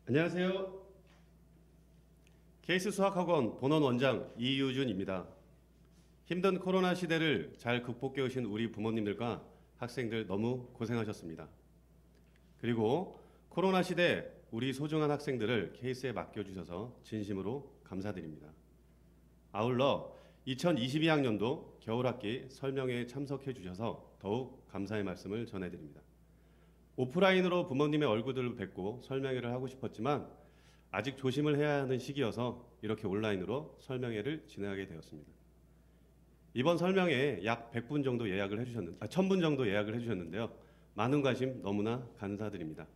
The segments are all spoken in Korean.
안녕하세요. 케이스 수학학원 본원 원장 이유준입니다. 힘든 코로나 시대를 잘 극복해 오신 우리 부모님들과 학생들 너무 고생하셨습니다. 그리고 코로나 시대 우리 소중한 학생들을 케이스에 맡겨주셔서 진심으로 감사드립니다. 아울러 2022학년도 겨울학기 설명회에 참석해 주셔서 더욱 감사의 말씀을 전해드립니다. 오프라인으로 부모님의 얼굴들을 뵙고 설명회를 하고 싶었지만 아직 조심을 해야 하는 시기여서 이렇게 온라인으로 설명회를 진행하게 되었습니다. 이번 설명회에 약 100분 정도 예약을 해주셨는데, 1000분 정도 예약을 해주셨는데요. 많은 관심 너무나 감사드립니다.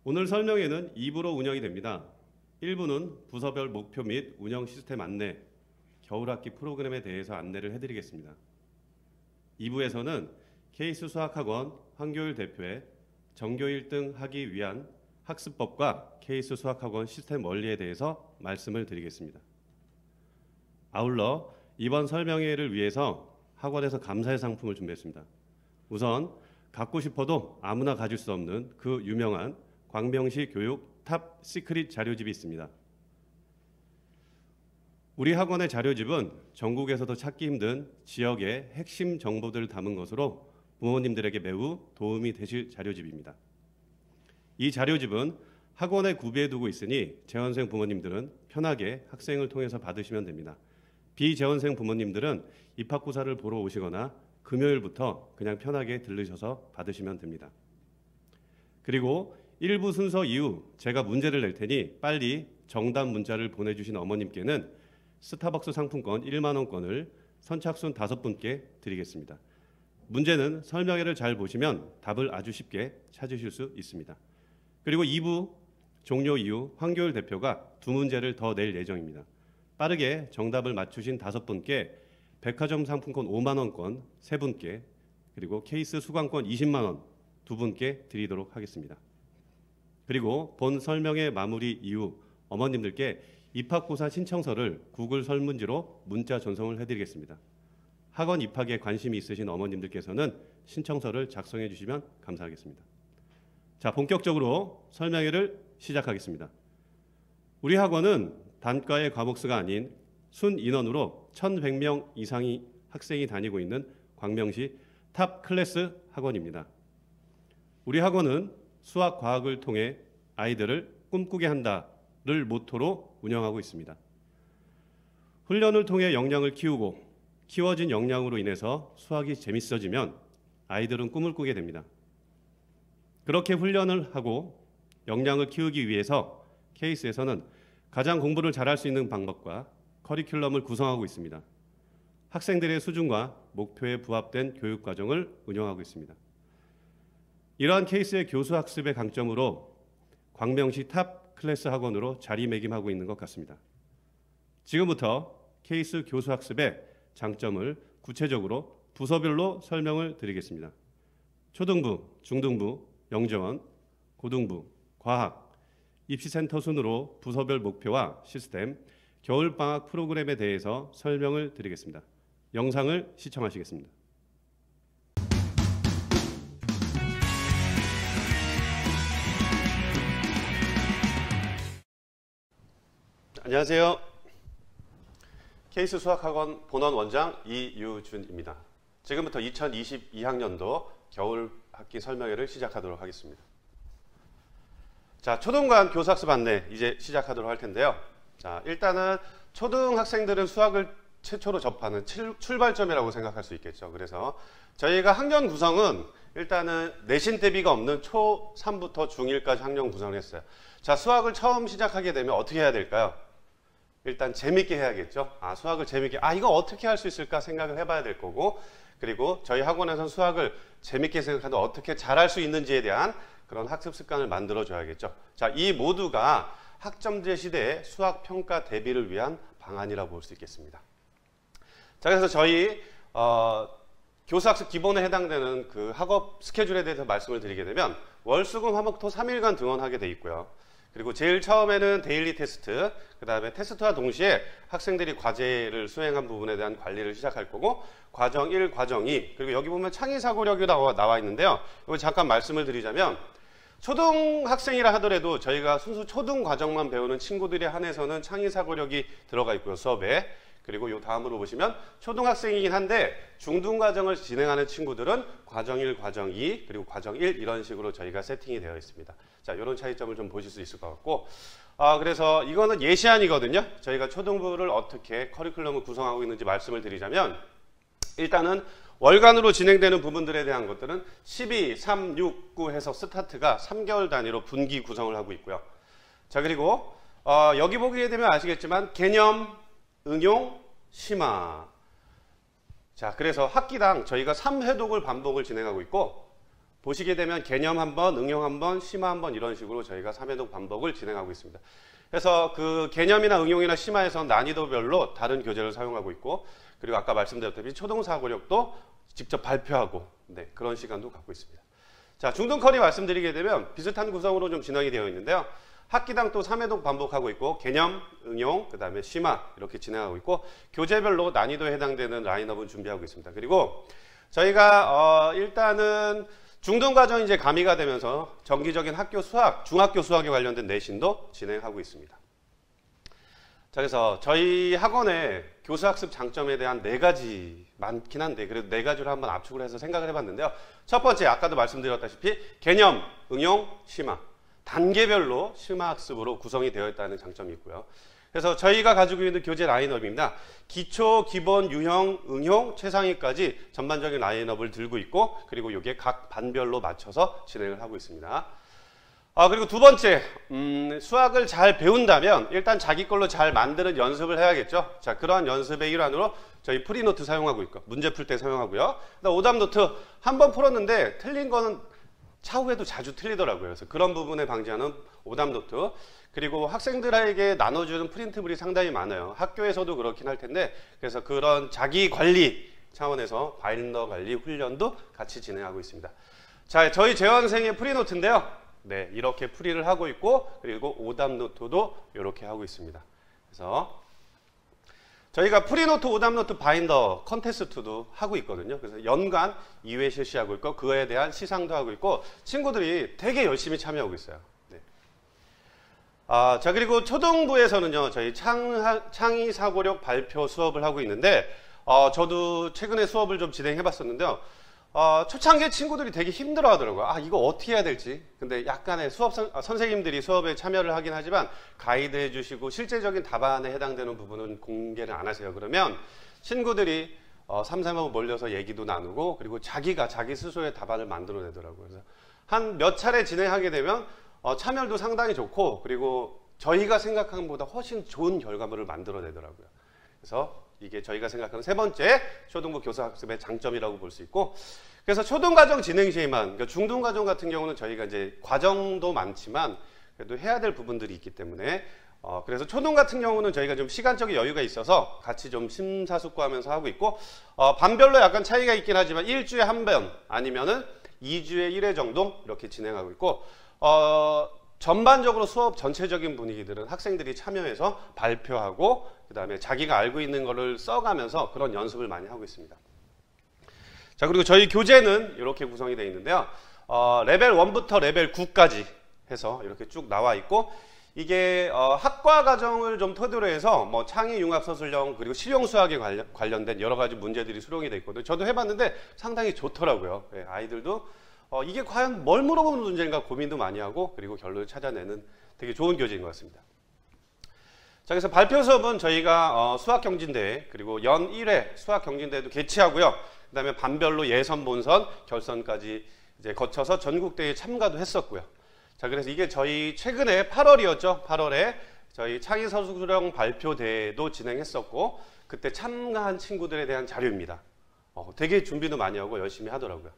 오늘 설명회는 2부로 운영이 됩니다. 1부는 부서별 목표 및 운영 시스템 안내, 겨울학기 프로그램에 대해서 안내를 해드리겠습니다. 2부에서는 케이스 수학학원 황교율 대표의 전교 1등 하기 위한 학습법과 케이스 수학학원 시스템 원리에 대해서 말씀을 드리겠습니다. 아울러 이번 설명회를 위해서 학원에서 감사의 상품을 준비했습니다. 우선 갖고 싶어도 아무나 가질 수 없는 그 유명한 광명시 교육 탑 시크릿 자료집이 있습니다. 우리 학원의 자료집은 전국에서도 찾기 힘든 지역의 핵심 정보들을 담은 것으로 부모님들에게 매우 도움이 되실 자료집입니다. 이 자료집은 학원에 구비해두고 있으니 재원생 부모님들은 편하게 학생을 통해서 받으시면 됩니다. 비재원생 부모님들은 입학구사를 보러 오시거나 금요일부터 그냥 편하게 들르셔서 받으시면 됩니다. 그리고 1부 순서 이후 제가 문제를 낼 테니 빨리 정답 문자를 보내주신 어머님께는 스타벅스 상품권 1만 원권을 선착순 5분께 드리겠습니다. 문제는 설명회를 잘 보시면 답을 아주 쉽게 찾으실 수 있습니다. 그리고 2부 종료 이후 황교율 대표가 2문제를 더 낼 예정입니다. 빠르게 정답을 맞추신 5분께 백화점 상품권 5만 원권 3분께 그리고 케이스 수강권 20만 원 2분께 드리도록 하겠습니다. 그리고 본 설명회 마무리 이후 어머님들께 입학고사 신청서를 구글 설문지로 문자 전송을 해드리겠습니다. 학원 입학에 관심이 있으신 어머님들께서는 신청서를 작성해 주시면 감사하겠습니다. 자, 본격적으로 설명회를 시작하겠습니다. 우리 학원은 단과의 과목 수가 아닌 순 인원으로 1100명 이상의 학생이 다니고 있는 광명시 탑 클래스 학원입니다. 우리 학원은 수학, 과학을 통해 아이들을 꿈꾸게 한다를 모토로 운영하고 있습니다. 훈련을 통해 역량을 키우고 키워진 역량으로 인해서 수학이 재밌어지면 아이들은 꿈을 꾸게 됩니다. 그렇게 훈련을 하고 역량을 키우기 위해서 케이스에서는 가장 공부를 잘할 수 있는 방법과 커리큘럼을 구성하고 있습니다. 학생들의 수준과 목표에 부합된 교육 과정을 운영하고 있습니다. 이러한 케이스의 교수 학습의 강점으로 광명시 탑 클래스 학원으로 자리매김하고 있는 것 같습니다. 지금부터 케이스 교수 학습의 장점을 구체적으로 부서별로 설명을 드리겠습니다. 초등부, 중등부, 영재원, 고등부, 과학, 입시센터 순으로 부서별 목표와 시스템, 겨울방학 프로그램에 대해서 설명을 드리겠습니다. 영상을 시청하시겠습니다. 안녕하세요. 케이스 수학학원 본원 원장 이유준입니다. 지금부터 2022학년도 겨울 학기 설명회를 시작하도록 하겠습니다. 자, 초등관 교사학습 안내 이제 시작하도록 할 텐데요. 자, 일단은 초등학생들은 수학을 최초로 접하는 출발점이라고 생각할 수 있겠죠. 그래서 저희가 학년 구성은 일단은 내신 대비가 없는 초3부터 중1까지 학년 구성을 했어요. 자, 수학을 처음 시작하게 되면 어떻게 해야 될까요? 일단 재밌게 해야겠죠. 수학을 재밌게, 이거 어떻게 할 수 있을까 생각을 해봐야 될 거고, 그리고 저희 학원에서는 수학을 재밌게 생각하는데 어떻게 잘할 수 있는지에 대한 그런 학습 습관을 만들어 줘야겠죠. 자, 이 모두가 학점제 시대의 수학 평가 대비를 위한 방안이라고 볼 수 있겠습니다. 자, 그래서 저희 교사학습 기본에 해당되는 그 학업 스케줄에 대해서 말씀을 드리게 되면 월수금 화목토 3일간 등원하게 돼 있고요. 그리고 제일 처음에는 데일리 테스트, 그 다음에 테스트와 동시에 학생들이 과제를 수행한 부분에 대한 관리를 시작할 거고, 과정 1, 과정 2, 그리고 여기 보면 창의사고력이 나와 있는데요. 이거 잠깐 말씀을 드리자면 초등학생이라 하더라도 저희가 순수 초등 과정만 배우는 친구들에 한해서는 창의사고력이 들어가 있고요, 수업에. 그리고 요 다음으로 보시면 초등학생이긴 한데 중등 과정을 진행하는 친구들은 과정 1, 과정 2, 그리고 과정 1 이런 식으로 저희가 세팅이 되어 있습니다. 자, 이런 차이점을 좀 보실 수 있을 것 같고, 그래서 이거는 예시안이거든요. 저희가 초등부를 어떻게 커리큘럼을 구성하고 있는지 말씀을 드리자면, 일단은 월간으로 진행되는 부분들에 대한 것들은 12, 3, 6, 9 해서 스타트가 3개월 단위로 분기 구성을 하고 있고요. 자, 그리고 여기 보게 되면 아시겠지만 개념, 응용, 심화. 자, 그래서 학기당 저희가 3회독을 반복을 진행하고 있고, 보시게 되면 개념 한번, 응용 한번, 심화 한번 이런 식으로 저희가 3회독 반복을 진행하고 있습니다. 그래서 그 개념이나 응용이나 심화에서 난이도별로 다른 교재를 사용하고 있고, 그리고 아까 말씀드렸다시피 초등사고력도 직접 발표하고, 네, 그런 시간도 갖고 있습니다. 자, 중등 커리 말씀드리게 되면 비슷한 구성으로 좀 진행이 되어 있는데요. 학기당 또 3회독 반복하고 있고, 개념, 응용, 그 다음에 심화 이렇게 진행하고 있고, 교재별로 난이도에 해당되는 라인업을 준비하고 있습니다. 그리고 저희가 일단은 중등 과정이 이제 가미가 되면서 정기적인 학교 수학, 중학교 수학에 관련된 내신도 진행하고 있습니다. 자, 그래서 저희 학원의 교수학습 장점에 대한 4가지 많긴 한데 그래도 4가지로 한번 압축을 해서 생각을 해봤는데요. 첫 번째, 아까도 말씀드렸다시피 개념, 응용, 심화 단계별로 심화학습으로 구성이 되어 있다는 장점이 있고요. 그래서 저희가 가지고 있는 교재 라인업입니다. 기초, 기본, 유형, 응용, 최상위까지 전반적인 라인업을 들고 있고, 그리고 이게 각 반별로 맞춰서 진행을 하고 있습니다. 그리고 두 번째, 수학을 잘 배운다면 일단 자기 걸로 잘 만드는 연습을 해야겠죠. 자, 그러한 연습의 일환으로 저희 프리노트 사용하고 있고, 문제 풀 때 사용하고요. 그다음 오답노트 한 번 풀었는데 틀린 거는 차후에도 자주 틀리더라고요. 그래서 그런 부분에 방지하는 오답노트, 그리고 학생들에게 나눠주는 프린트물이 상당히 많아요. 학교에서도 그렇긴 할 텐데, 그래서 그런 자기 관리 차원에서 바인더 관리 훈련도 같이 진행하고 있습니다. 자, 저희 재원생의 프리노트인데요. 네, 이렇게 풀이를 하고 있고, 그리고 오답노트도 이렇게 하고 있습니다. 그래서 저희가 프리노트, 오답노트, 바인더 컨테스트도 하고 있거든요. 그래서 연간 2회 실시하고 있고, 그에 대한 시상도 하고 있고, 친구들이 되게 열심히 참여하고 있어요. 네. 자, 그리고 초등부에서는요, 저희 창의사고력 발표 수업을 하고 있는데, 저도 최근에 수업을 좀 진행해 봤었는데요. 초창기에 친구들이 되게 힘들어 하더라고요. 이거 어떻게 해야 될지. 근데 약간의 선생님들이 수업에 참여를 하긴 하지만 가이드 해주시고 실제적인 답안에 해당되는 부분은 공개를 안 하세요. 그러면 친구들이 3, 4명 몰려서 얘기도 나누고, 그리고 자기가 자기 스스로의 답안을 만들어내더라고요. 그래서 한 몇 차례 진행하게 되면 참여도 상당히 좋고, 그리고 저희가 생각한 것보다 훨씬 좋은 결과물을 만들어내더라고요. 그래서 이게 저희가 생각하는 세 번째 초등부 교수학습의 장점이라고 볼 수 있고, 그래서 초등과정 진행 시에만, 그러니까 중등과정 같은 경우는 저희가 이제 과정도 많지만 그래도 해야 될 부분들이 있기 때문에 그래서 초등 같은 경우는 저희가 좀 시간적인 여유가 있어서 같이 좀 심사숙고하면서 하고 있고, 반별로 약간 차이가 있긴 하지만 일주일에 한 번 아니면은 2주에 1회 정도 이렇게 진행하고 있고, 전반적으로 수업 전체적인 분위기들은 학생들이 참여해서 발표하고, 그 다음에 자기가 알고 있는 거를 써가면서 그런 연습을 많이 하고 있습니다. 자, 그리고 저희 교재는 이렇게 구성이 되어 있는데요. 레벨 1부터 레벨 9까지 해서 이렇게 쭉 나와 있고, 이게 학과 과정을 좀 토대로 해서 뭐 창의 융합 서술형, 그리고 실용 수학에 관련된 여러 가지 문제들이 수록이 되어 있거든요. 저도 해봤는데 상당히 좋더라고요. 네, 아이들도 이게 과연 뭘 물어보는 문제인가 고민도 많이 하고, 그리고 결론을 찾아내는 되게 좋은 교재인 것 같습니다. 자, 그래서 발표 수업은 저희가 수학경진대회, 그리고 연 1회 수학경진대회도 개최하고요. 그 다음에 반별로 예선, 본선, 결선까지 이제 거쳐서 전국대회에 참가도 했었고요. 자, 그래서 이게 저희 최근에 8월이었죠. 8월에 저희 창의서술형 발표대회도 진행했었고, 그때 참가한 친구들에 대한 자료입니다. 되게 준비도 많이 하고 열심히 하더라고요.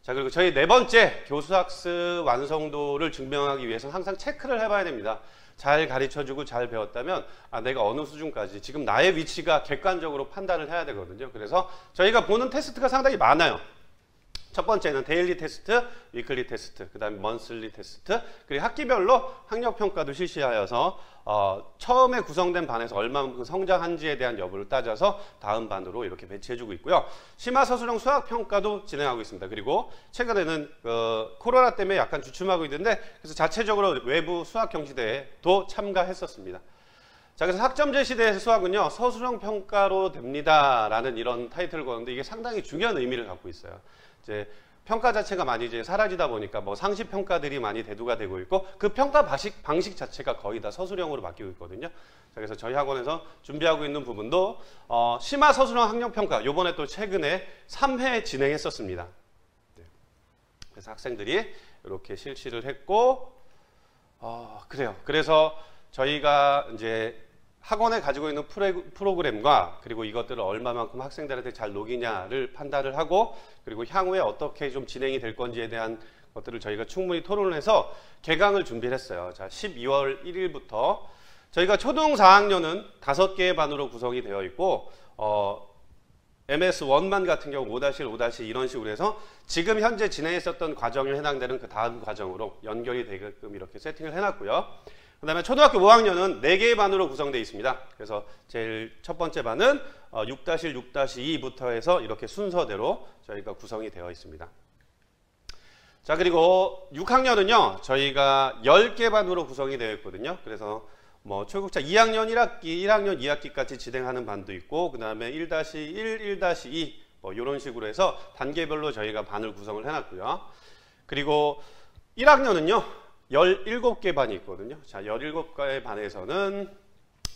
자, 그리고 저희 네 번째 교수학습 완성도를 증명하기 위해서는 항상 체크를 해봐야 됩니다. 잘 가르쳐주고 잘 배웠다면 내가 어느 수준까지, 지금 나의 위치가 객관적으로 판단을 해야 되거든요. 그래서 저희가 보는 테스트가 상당히 많아요. 첫 번째는 데일리 테스트, 위클리 테스트, 그 다음에 먼슬리 테스트, 그리고 학기별로 학력평가도 실시하여서 처음에 구성된 반에서 얼마만큼 성장한지에 대한 여부를 따져서 다음 반으로 이렇게 배치해주고 있고요. 심화서술형 수학평가도 진행하고 있습니다. 그리고 최근에는 코로나 때문에 약간 주춤하고 있는데 그래서 자체적으로 외부 수학경시대에도 참가했었습니다. 자, 그래서 학점제 시대의 수학은요, 서술형 평가로 됩니다라는 이런 타이틀을 거는데 이게 상당히 중요한 의미를 갖고 있어요. 이제 평가 자체가 많이 이제 사라지다 보니까 뭐 상시 평가들이 많이 대두가 되고 있고 그 평가 방식 자체가 거의 다 서술형으로 바뀌고 있거든요. 자, 그래서 저희 학원에서 준비하고 있는 부분도 심화 서술형 학력 평가 요번에 또 최근에 3회 진행했었습니다. 네. 그래서 학생들이 이렇게 실시를 했고 그래요. 그래서 저희가 이제 학원에 가지고 있는 프로그램과 그리고 이것들을 얼마만큼 학생들한테 잘 녹이냐를 판단을 하고 그리고 향후에 어떻게 좀 진행이 될 건지에 대한 것들을 저희가 충분히 토론을 해서 개강을 준비를 했어요. 자, 12월 1일부터 저희가 초등 4학년은 5개의 반으로 구성이 되어 있고 MS1만 같은 경우 5-1, 5-2 이런 식으로 해서 지금 현재 진행했었던 과정에 해당되는 그 다음 과정으로 연결이 되게끔 이렇게 세팅을 해놨고요. 그 다음에 초등학교 5학년은 4개의 반으로 구성되어 있습니다. 그래서 제일 첫 번째 반은 6-1, 6-2부터 해서 이렇게 순서대로 저희가 구성이 되어 있습니다. 자, 그리고 6학년은요, 저희가 10개 반으로 구성이 되어 있거든요. 그래서 뭐 초급자 2학년 1학기, 1학년 2학기까지 진행하는 반도 있고, 그 다음에 1-1, 1-2, 뭐 이런 식으로 해서 단계별로 저희가 반을 구성을 해놨고요. 그리고 1학년은요, 17개 반이 있거든요. 자, 17개의 반에서는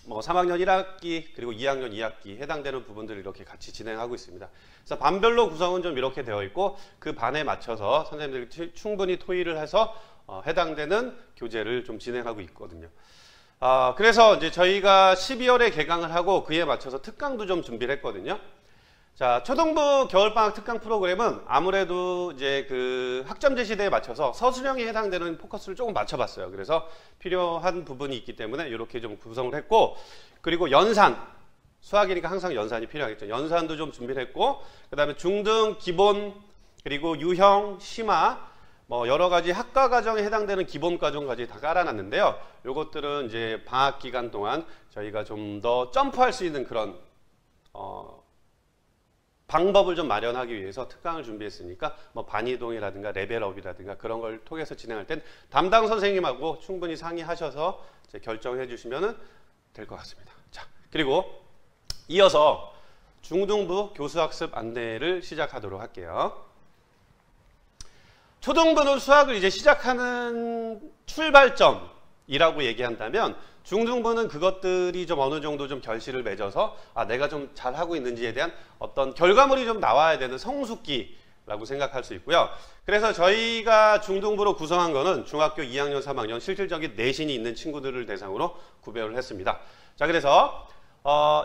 뭐 3학년 1학기 그리고 2학년 2학기 해당되는 부분들을 이렇게 같이 진행하고 있습니다. 그래서 반별로 구성은 좀 이렇게 되어 있고 그 반에 맞춰서 선생님들이 충분히 토의를 해서 해당되는 교재를 좀 진행하고 있거든요. 그래서 이제 저희가 12월에 개강을 하고 그에 맞춰서 특강도 좀 준비를 했거든요. 자, 초등부 겨울방학 특강 프로그램은 아무래도 이제 그 학점제 시대에 맞춰서 서술형에 해당되는 포커스를 조금 맞춰봤어요. 그래서 필요한 부분이 있기 때문에 이렇게 좀 구성을 했고, 그리고 연산, 수학이니까 항상 연산이 필요하겠죠. 연산도 좀 준비를 했고, 그 다음에 중등, 기본, 그리고 유형, 심화, 뭐 여러 가지 학과 과정에 해당되는 기본 과정까지 다 깔아놨는데요. 요것들은 이제 방학 기간 동안 저희가 좀 더 점프할 수 있는 그런 방법을 좀 마련하기 위해서 특강을 준비했으니까 뭐 반이동이라든가 레벨업이라든가 그런 걸 통해서 진행할 땐 담당 선생님하고 충분히 상의하셔서 이제 결정해 주시면 될 것 같습니다. 자, 그리고 이어서 중등부 교수학습 안내를 시작하도록 할게요. 초등부는 수학을 이제 시작하는 출발점이라고 얘기한다면 중등부는 그것들이 좀 어느 정도 좀 결실을 맺어서 내가 좀 잘하고 있는지에 대한 어떤 결과물이 좀 나와야 되는 성숙기라고 생각할 수 있고요. 그래서 저희가 중등부로 구성한 거는 중학교 2학년, 3학년 실질적인 내신이 있는 친구들을 대상으로 구별을 했습니다. 자, 그래서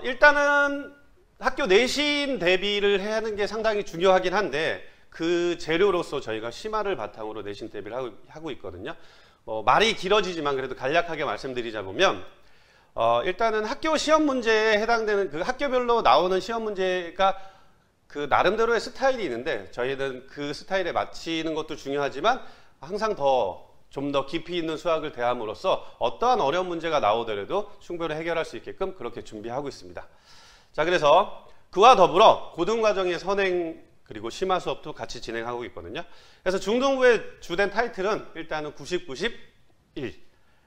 일단은 학교 내신 대비를 해야 하는 게 상당히 중요하긴 한데 그 재료로서 저희가 심화를 바탕으로 내신 대비를 하고 있거든요. 말이 길어지지만 그래도 간략하게 말씀드리자 보면 일단은 학교 시험 문제에 해당되는 그 학교별로 나오는 시험 문제가 그 나름대로의 스타일이 있는데 저희는 그 스타일에 맞추는 것도 중요하지만 항상 좀 더 깊이 있는 수학을 대함으로써 어떠한 어려운 문제가 나오더라도 충분히 해결할 수 있게끔 그렇게 준비하고 있습니다. 자, 그래서 그와 더불어 고등과정의 선행 그리고 심화 수업도 같이 진행하고 있거든요. 그래서 중등부의 주된 타이틀은 일단은 90, 91.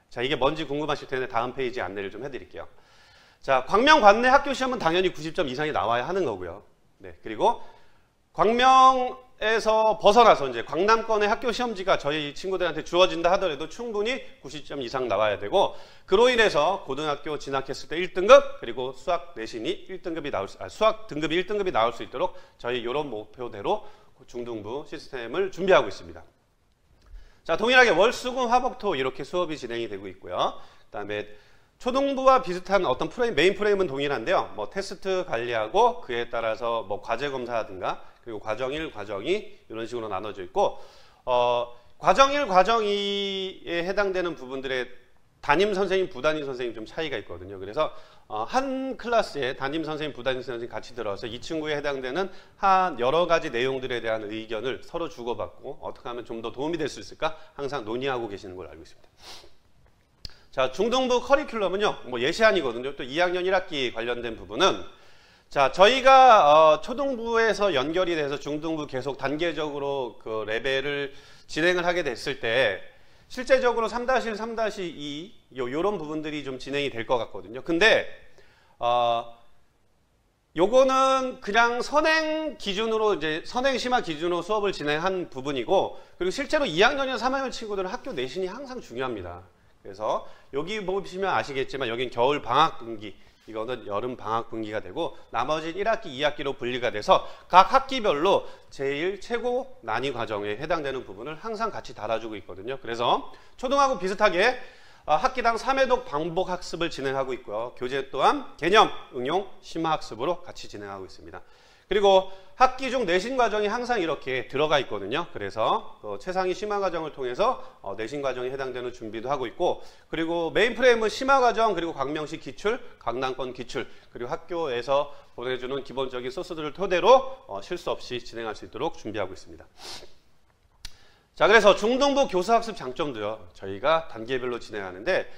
자, 이게 뭔지 궁금하실 텐데 다음 페이지 안내를 좀 해드릴게요. 자, 광명 관내 학교 시험은 당연히 90점 이상이 나와야 하는 거고요. 네, 그리고 광명에서 벗어나서 이제 광남권의 학교 시험지가 저희 친구들한테 주어진다 하더라도 충분히 90점 이상 나와야 되고 그로 인해서 고등학교 진학했을 때 1등급 그리고 수학 내신이 1등급이 수학 등급이 1등급이 나올 수 있도록 저희 이런 목표대로 중등부 시스템을 준비하고 있습니다. 자, 동일하게 월수금 화목토 이렇게 수업이 진행이 되고 있고요. 그다음에 초등부와 비슷한 어떤 메인 프레임은 동일한데요. 뭐 테스트 관리하고 그에 따라서 뭐 과제 검사라든가 그리고 과정 1, 과정 2 이런 식으로 나눠져 있고 과정 1, 과정 2에 해당되는 부분들의 담임 선생님, 부담임 선생님 좀 차이가 있거든요. 그래서 한 클래스에 담임 선생님, 부담임 선생님 같이 들어서 이 친구에 해당되는 한 여러 가지 내용들에 대한 의견을 서로 주고받고 어떻게 하면 좀 더 도움이 될 수 있을까 항상 논의하고 계시는 걸 알고 있습니다. 자, 중등부 커리큘럼은요, 뭐 예시안이거든요. 또 2학년 1학기 관련된 부분은 자, 저희가 초등부에서 연결이 돼서 중등부 계속 단계적으로 그 레벨을 진행을 하게 됐을 때 실제적으로 3-1, 3-2 요런 부분들이 좀 진행이 될 것 같거든요. 근데 요거는 그냥 선행 기준으로 이제 선행 심화 기준으로 수업을 진행한 부분이고, 그리고 실제로 2학년이나 3학년 친구들은 학교 내신이 항상 중요합니다. 그래서 여기 보시면 아시겠지만 여긴 겨울 방학 분기, 이거는 여름 방학 분기가 되고 나머지 1학기, 2학기로 분리가 돼서 각 학기별로 제일 최고 난이 과정에 해당되는 부분을 항상 같이 달아주고 있거든요. 그래서 초등하고 비슷하게 학기당 3회독 반복 학습을 진행하고 있고요. 교재 또한 개념, 응용, 심화 학습으로 같이 진행하고 있습니다. 그리고 학기 중 내신 과정이 항상 이렇게 들어가 있거든요. 그래서 최상위 심화 과정을 통해서 내신 과정에 해당되는 준비도 하고 있고, 그리고 메인 프레임은 심화 과정, 그리고 광명시 기출, 강남권 기출, 그리고 학교에서 보내주는 기본적인 소스들을 토대로 실수 없이 진행할 수 있도록 준비하고 있습니다. 자, 그래서 중등부 교사학습 장점도요, 저희가 단계별로 진행하는데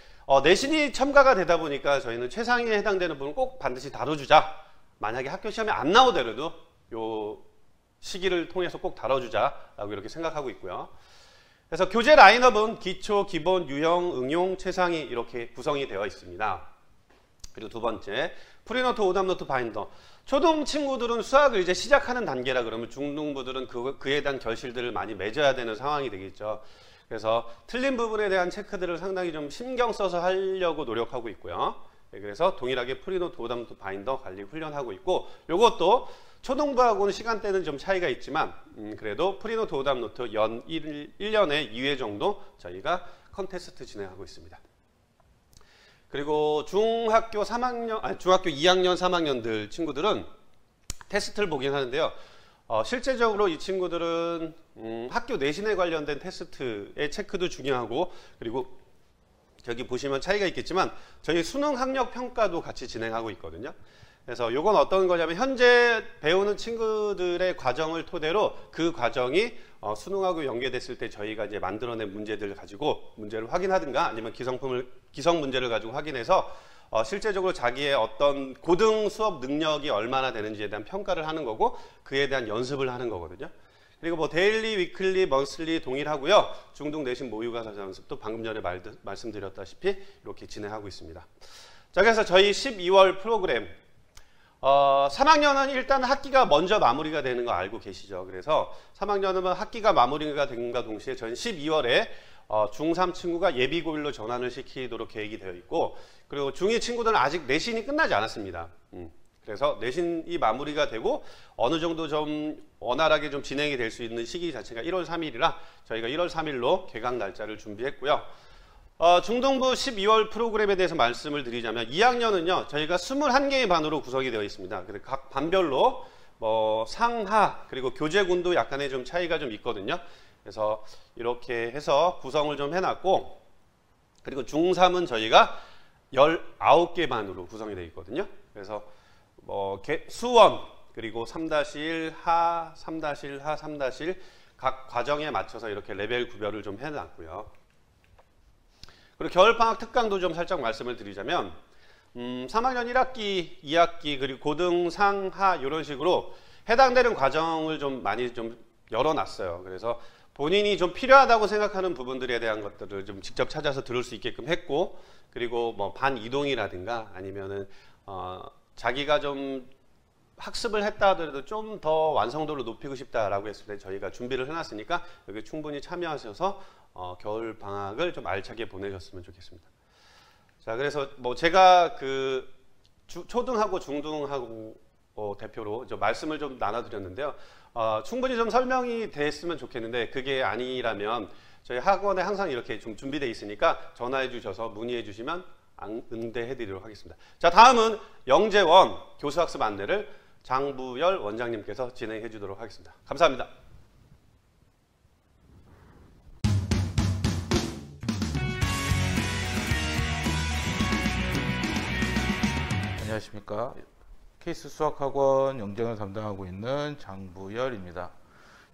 내신이 첨가가 되다 보니까 저희는 최상위에 해당되는 부분을 꼭 반드시 다뤄주자. 만약에 학교 시험에 안 나오더라도 요 시기를 통해서 꼭 다뤄주자라고 이렇게 생각하고 있고요. 그래서 교재 라인업은 기초, 기본, 유형, 응용, 최상위 이렇게 구성이 되어 있습니다. 그리고 두 번째, 프리노트, 오답노트, 바인더. 초등 친구들은 수학을 이제 시작하는 단계라 그러면 중등부들은 그에 대한 결실들을 많이 맺어야 되는 상황이 되겠죠. 그래서 틀린 부분에 대한 체크들을 상당히 좀 신경 써서 하려고 노력하고 있고요. 그래서 동일하게 프리노트, 오답노트, 바인더 관리 훈련하고 있고, 요것도 초등부하고는 시간대는 좀 차이가 있지만 그래도 프리노트, 오답노트 연 1년에 2회 정도 저희가 컨테스트 진행하고 있습니다. 그리고 중학교 2학년, 3학년들 친구들은 테스트를 보긴 하는데요. 실제적으로 이 친구들은 학교 내신에 관련된 테스트의 체크도 중요하고, 그리고 여기 보시면 차이가 있겠지만 저희 수능 학력 평가도 같이 진행하고 있거든요. 그래서 이건 어떤 거냐면 현재 배우는 친구들의 과정을 토대로 그 과정이 수능하고 연계됐을 때 저희가 이제 만들어낸 문제들을 가지고 문제를 확인하든가 아니면 기성 문제를 가지고 확인해서 실제적으로 자기의 어떤 고등 수업 능력이 얼마나 되는지에 대한 평가를 하는 거고, 그에 대한 연습을 하는 거거든요. 그리고 뭐 데일리, 위클리, 먼슬리 동일하고요. 중등 내신 모의고사 연습도 방금 전에 말씀드렸다시피 이렇게 진행하고 있습니다. 자, 그래서 저희 12월 프로그램 3학년은 일단 학기가 먼저 마무리가 되는 거 알고 계시죠? 그래서 3학년은 학기가 마무리가 된과 동시에 저희 12월에 중3 친구가 예비고일로 전환을 시키도록 계획이 되어 있고, 그리고 중2 친구들은 아직 내신이 끝나지 않았습니다. 그래서 내신이 마무리가 되고 어느 정도 좀 원활하게 좀 진행이 될 수 있는 시기 자체가 1월 3일이라 저희가 1월 3일로 개강 날짜를 준비했고요. 중등부 12월 프로그램에 대해서 말씀을 드리자면 2학년은요, 저희가 21개의 반으로 구성이 되어 있습니다. 그래서 각 반별로 상하, 그리고 교재군도 약간의 좀 차이가 좀 있거든요. 그래서 이렇게 해서 구성을 좀 해놨고, 그리고 중3은 저희가 19개 반으로 구성이 되어 있거든요. 그래서 수원, 그리고 3-1 하, 3-1 하, 3-1 각 과정에 맞춰서 이렇게 레벨 구별을 좀 해놨고요. 그리고 겨울방학 특강도 좀 살짝 말씀을 드리자면 3학년 1학기, 2학기, 그리고 고등, 상, 하 이런 식으로 해당되는 과정을 좀 많이 좀 열어놨어요. 그래서 본인이 좀 필요하다고 생각하는 부분들에 대한 것들을 좀 직접 찾아서 들을 수 있게끔 했고, 그리고 뭐 반 이동이라든가 아니면은 자기가 좀 학습을 했다 하더라도 좀 더 완성도를 높이고 싶다라고 했을 때 저희가 준비를 해놨으니까 여기 충분히 참여하셔서 겨울 방학을 좀 알차게 보내셨으면 좋겠습니다. 자, 그래서 뭐 제가 그 초등하고 중등하고 대표로 말씀을 좀 나눠드렸는데요. 충분히 좀 설명이 됐으면 좋겠는데 그게 아니라면 저희 학원에 항상 이렇게 좀 준비되어 있으니까 전화해 주셔서 문의해 주시면 응대해 드리도록 하겠습니다. 자, 다음은 영재원 교수학습 안내를 장부열 원장님께서 진행해 주도록 하겠습니다. 감사합니다. 안녕하십니까. 케이스 수학학원 영재원을 담당하고 있는 장부열입니다.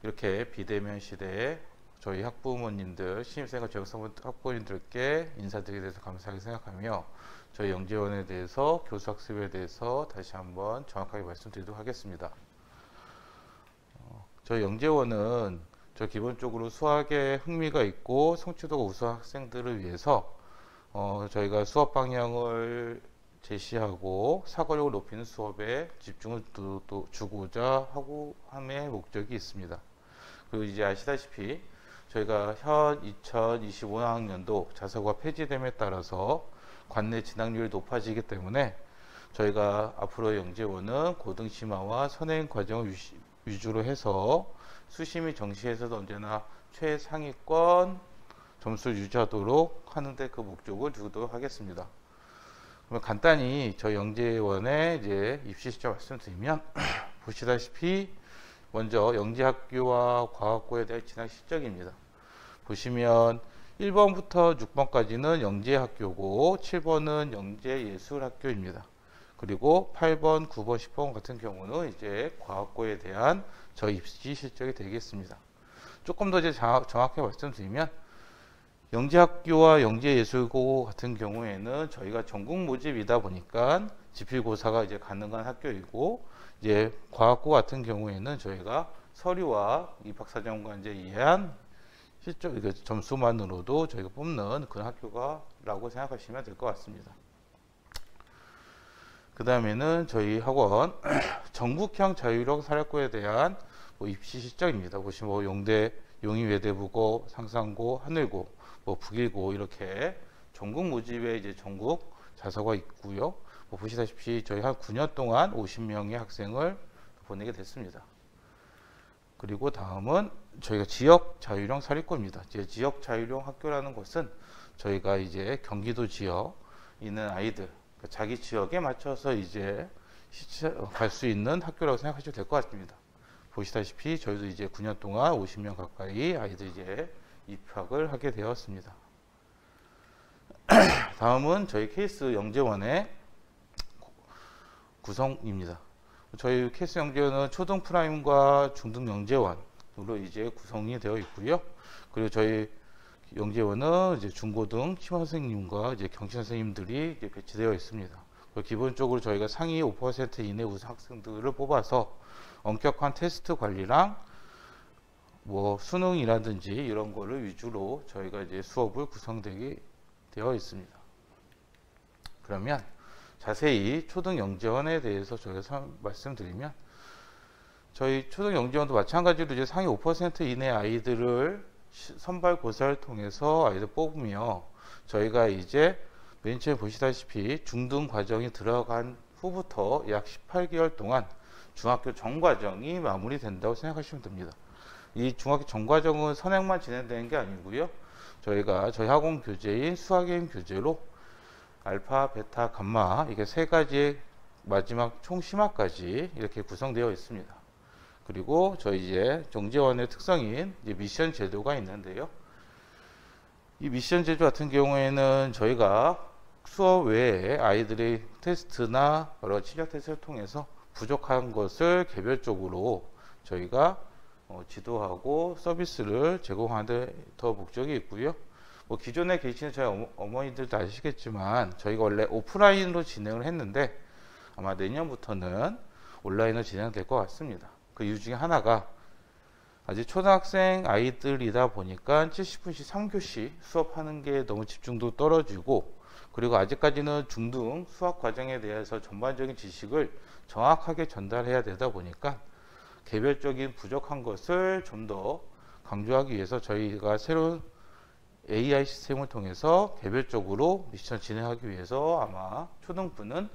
이렇게 비대면 시대에 저희 학부모님들, 신입생과 재학생 학부모님들께 인사드리게 돼서 감사하게 생각하며 저희 영재원에 대해서 교수 학습에 대해서 다시 한번 정확하게 말씀드리도록 하겠습니다. 저희 영재원은 기본적으로 수학에 흥미가 있고 성취도가 우수한 학생들을 위해서 저희가 수업 방향을 제시하고 사고력을 높이는 수업에 집중을 또 주고자 하고 함의 목적이 있습니다. 그리고 이제 아시다시피 저희가 현 2025학년도 자사고가 폐지됨에 따라서 관내 진학률이 높아지기 때문에 저희가 앞으로 영재원은 고등심화와 선행 과정을 위주로 해서 수시 및 정시에서도 언제나 최상위권 점수를 유지하도록 하는데 그 목적을 두도록 하겠습니다. 그러면 간단히 저희 영재원의 이제 입시 시점 말씀드리면 보시다시피 먼저 영재학교와 과학고에 대한 진학 실적입니다. 보시면 1번부터 6번까지는 영재학교고 7번은 영재예술학교입니다. 그리고 8번, 9번, 10번 같은 경우는 이제 과학고에 대한 저희 입시 실적이 되겠습니다. 조금 더 이제 정확하게 말씀드리면 영재학교와 영재예술고 같은 경우에는 저희가 전국 모집이다 보니까 지필고사가 이제 가능한 학교이고, 이제 과학고 같은 경우에는 저희가 서류와 입학사정관제 이해한 실적 점수만으로도 저희가 뽑는 그런 학교가라고 생각하시면 될 것 같습니다. 그 다음에는 저희 학원 전국형 자유력 사립고에 대한 입시 실적입니다. 보시면 용대, 용인외대부고, 상산고, 하늘고, 북일고 이렇게 전국 모집에 이제 전국 자사고가 있고요. 보시다시피 저희 한 9년 동안 50명의 학생을 보내게 됐습니다. 그리고 다음은 저희가 지역 자유형 사립고입니다. 지역 자유형 학교라는 것은 저희가 이제 경기도 지역에 있는 아이들, 자기 지역에 맞춰서 이제 갈 수 있는 학교라고 생각하셔도 될 것 같습니다. 보시다시피 저희도 이제 9년 동안 50명 가까이 아이들이 이제 입학을 하게 되었습니다. 다음은 저희 케이스 영재원의 구성입니다. 저희 케이스 영재원은 초등 프라임과 중등 영재원으로 이제 구성이 되어 있고요. 그리고 저희 영재원은 이제 중고등 심화 선생님과 이제 경시 선생님들이 이제 배치되어 있습니다. 기본적으로 저희가 상위 5% 이내 우수 학생들을 뽑아서 엄격한 테스트 관리랑 수능이라든지 이런 거를 위주로 저희가 이제 수업을 구성되게 되어 있습니다. 그러면 자세히 초등 영재원에 대해서 저희가 말씀드리면, 저희 초등 영재원도 마찬가지로 이제 상위 5% 이내 아이들을 선발 고사를 통해서 아이들 뽑으며, 저희가 이제 맨 처음에 보시다시피 중등 과정이 들어간 후부터 약 18개월 동안 중학교 전과정이 마무리된다고 생각하시면 됩니다. 이 중학교 전과정은 선행만 진행되는 게 아니고요. 저희가 저희 학원 교재인 수학여행 교재로 알파, 베타, 감마 이게 세 가지의 마지막 총 심화까지 이렇게 구성되어 있습니다. 그리고 저희 이제 영재원의 특성인 이제 미션 제도가 있는데요. 이 미션 제도 같은 경우에는 저희가 수업 외에 아이들의 테스트나 여러 실력 테스트를 통해서 부족한 것을 개별적으로 저희가 지도하고 서비스를 제공하는 데 더 목적이 있고요. 기존에 계시는 저희 어머니들도 아시겠지만 저희가 원래 오프라인으로 진행을 했는데 아마 내년부터는 온라인으로 진행될 것 같습니다. 그 이유 중에 하나가 아직 초등학생 아이들이다 보니까 70분씩 3교시 수업하는 게 너무 집중도 떨어지고, 그리고 아직까지는 중등 수학 과정에 대해서 전반적인 지식을 정확하게 전달해야 되다 보니까 개별적인 부족한 것을 좀 더 강조하기 위해서 저희가 새로운 AI 시스템을 통해서 개별적으로 미션 진행하기 위해서 아마 초등부는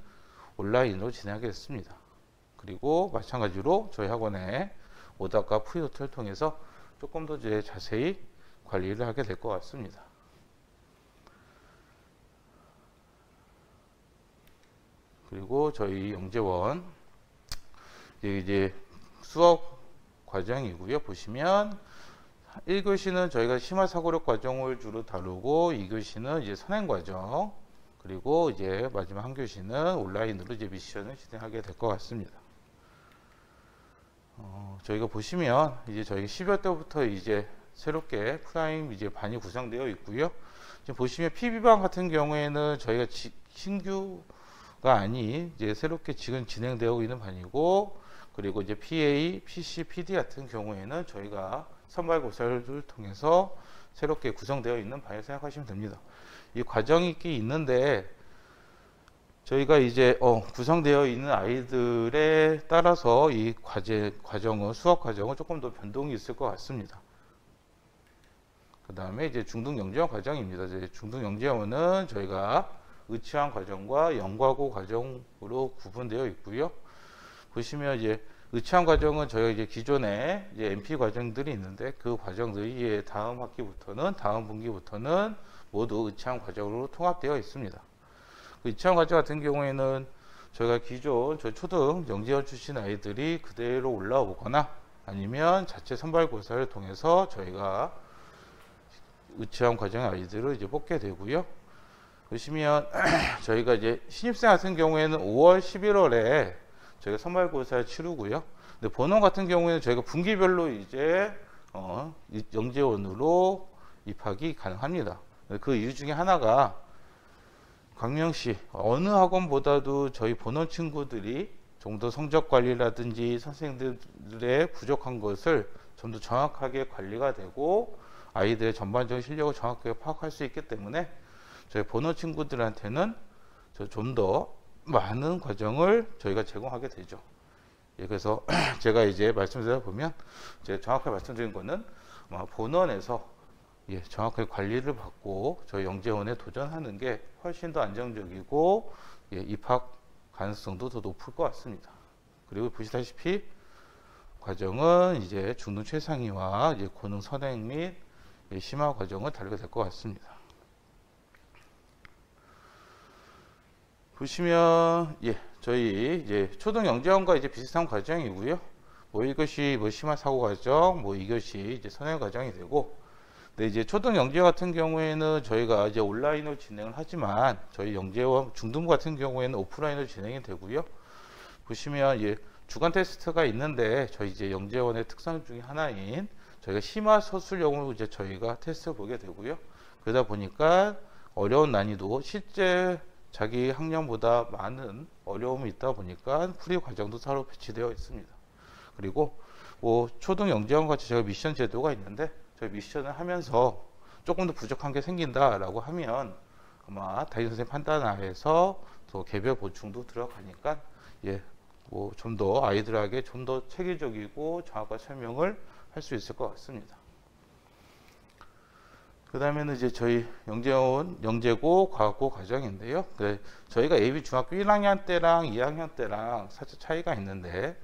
온라인으로 진행하겠습니다. 그리고 마찬가지로 저희 학원의 오답과 프리노트를 통해서 조금 더 이제 자세히 관리를 하게 될 것 같습니다. 그리고 저희 영재원 이제 수업 과정이고요. 보시면 1교시는 저희가 심화사고력 과정을 주로 다루고 2교시는 이제 선행과정, 그리고 이제 마지막 한 교시는 온라인으로 이제 미션을 진행하게 될 것 같습니다. 저희가 보시면 이제 저희 10월 때부터 이제 새롭게 프라임 이제 반이 구성되어 있고요. 지금 보시면 PB반 같은 경우에는 저희가 신규가 아닌 이제 새롭게 지금 진행되고 있는 반이고, 그리고 이제 PA, PC, PD 같은 경우에는 저희가 선발고사를 통해서 새롭게 구성되어 있는 반을 생각하시면 됩니다. 이 과정이 있는데 저희가 이제 구성되어 있는 아이들에 따라서 이 과정은 수업 과정은 조금 더 변동이 있을 것 같습니다. 그 다음에 이제 중등 영재원 과정입니다. 이제 중등 영재원은 저희가 의치환 과정과 영과고 과정으로 구분되어 있고요. 보시면 이제 의치환 과정은 저희가 이제 기존에 이제 MP 과정들이 있는데 그 과정들이 이제 다음 분기부터는 모두 의치환 과정으로 통합되어 있습니다. 그 의치환 과정 같은 경우에는 저희가 기존 저희 초등 영재원 출신 아이들이 그대로 올라오거나 아니면 자체 선발고사를 통해서 저희가 의치환 과정 아이들을 이제 뽑게 되고요. 보시면 저희가 이제 신입생 같은 경우에는 5월, 11월에 저희가 선발고사를 치르고요. 근데 본원 같은 경우에는 저희가 분기별로 이제 영재원으로 입학이 가능합니다. 그 이유 중에 하나가 광명시 어느 학원보다도 저희 본원 친구들이 좀 더 성적 관리라든지 선생님들의 부족한 것을 좀 더 정확하게 관리가 되고 아이들의 전반적인 실력을 정확하게 파악할 수 있기 때문에 저희 본원 친구들한테는 좀 더 많은 과정을 저희가 제공하게 되죠. 예, 그래서 제가 이제 말씀드려 보면 제가 정확하게 말씀드린 거는 본원에서 정확하게 관리를 받고 저희 영재원에 도전하는 게 훨씬 더 안정적이고 입학 가능성도 더 높을 것 같습니다. 그리고 보시다시피 과정은 이제 중등 최상위와 이제 고능 선행 및 심화 과정을 다루게 될 것 같습니다. 보시면 저희 이제 초등 영재원과 이제 비슷한 과정이고요. 뭐 1교시 뭐 심화 사고 과정, 뭐 2교시 이제 선행 과정이 되고, 근데 이제 초등 영재원 같은 경우에는 저희가 이제 온라인으로 진행을 하지만 저희 영재원 중등부 같은 경우에는 오프라인으로 진행이 되고요. 보시면 주간 테스트가 있는데 저희 이제 영재원의 특성 중에 하나인 저희가 심화 서술형으로 이제 저희가 테스트를 보게 되고요. 그러다 보니까 어려운 난이도 실제 자기 학년보다 많은 어려움이 있다 보니까 풀이 과정도 따로 배치되어 있습니다. 그리고 뭐 초등 영재원 같이 제가 미션 제도가 있는데 저희 미션을 하면서 조금 더 부족한 게 생긴다라고 하면 아마 담임 선생님 판단 하에서 또 개별 보충도 들어가니까 뭐 좀 더 아이들에게 좀 더 체계적이고 정확한 설명을 할 수 있을 것 같습니다. 그 다음에는 이제 저희 영재원, 영재고, 과학고 과정인데요. 저희가 예비 중학교 1학년 때랑 2학년 때랑 살짝 차이가 있는데,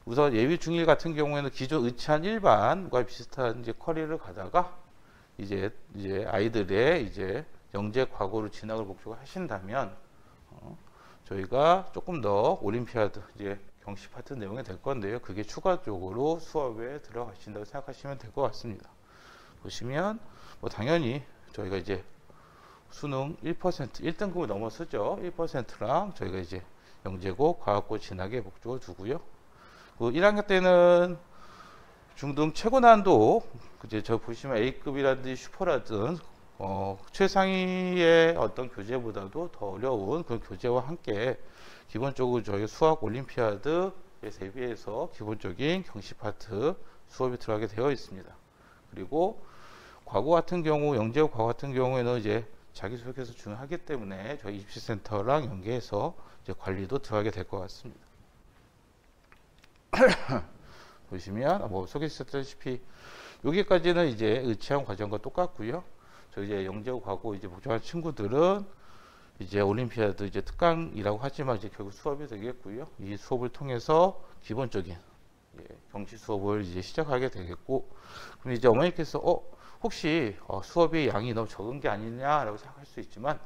우선 예비 중1 같은 경우에는 기존 의치환 1반과 비슷한 이제 커리를 가다가 이제 아이들의 이제 영재 과고로 진학을 목적으로 하신다면, 저희가 조금 더 올림피아드 이제 경시 파트 내용이 될 건데요. 그게 추가적으로 수업에 들어가신다고 생각하시면 될 것 같습니다. 보시면 뭐 당연히 저희가 이제 수능 1%, 1등급을 넘어서죠. 1%랑 저희가 이제 영재고, 과학고 진학에 목적을 두고요. 그 1학년 때는 중등 최고 난도 이제 저 보시면 A급이라든지 슈퍼라든 최상위의 어떤 교재보다도 더 어려운 그런 교재와 함께 기본적으로 저희 수학 올림피아드에 대비해서 기본적인 경시 파트 수업이 들어가게 되어 있습니다. 그리고 과거 같은 경우, 영재고 과거 같은 경우에는 이제 자기소개서 중요하기 때문에 저희 입시센터랑 연계해서 이제 관리도 들어가게 될 것 같습니다. 보시면 뭐 소개했다시피 여기까지는 이제 의치환 과정과 똑같고요. 저희 이제 영재고 과거 이제 목적한 친구들은 이제 올림피아드 이제 특강이라고 하지만 이제 결국 수업이 되겠고요. 이 수업을 통해서 기본적인 경시 수업을 이제 시작하게 되겠고, 그럼 이제 어머니께서 혹시 수업이 양이 너무 적은 게 아니냐라고 생각할 수 있지만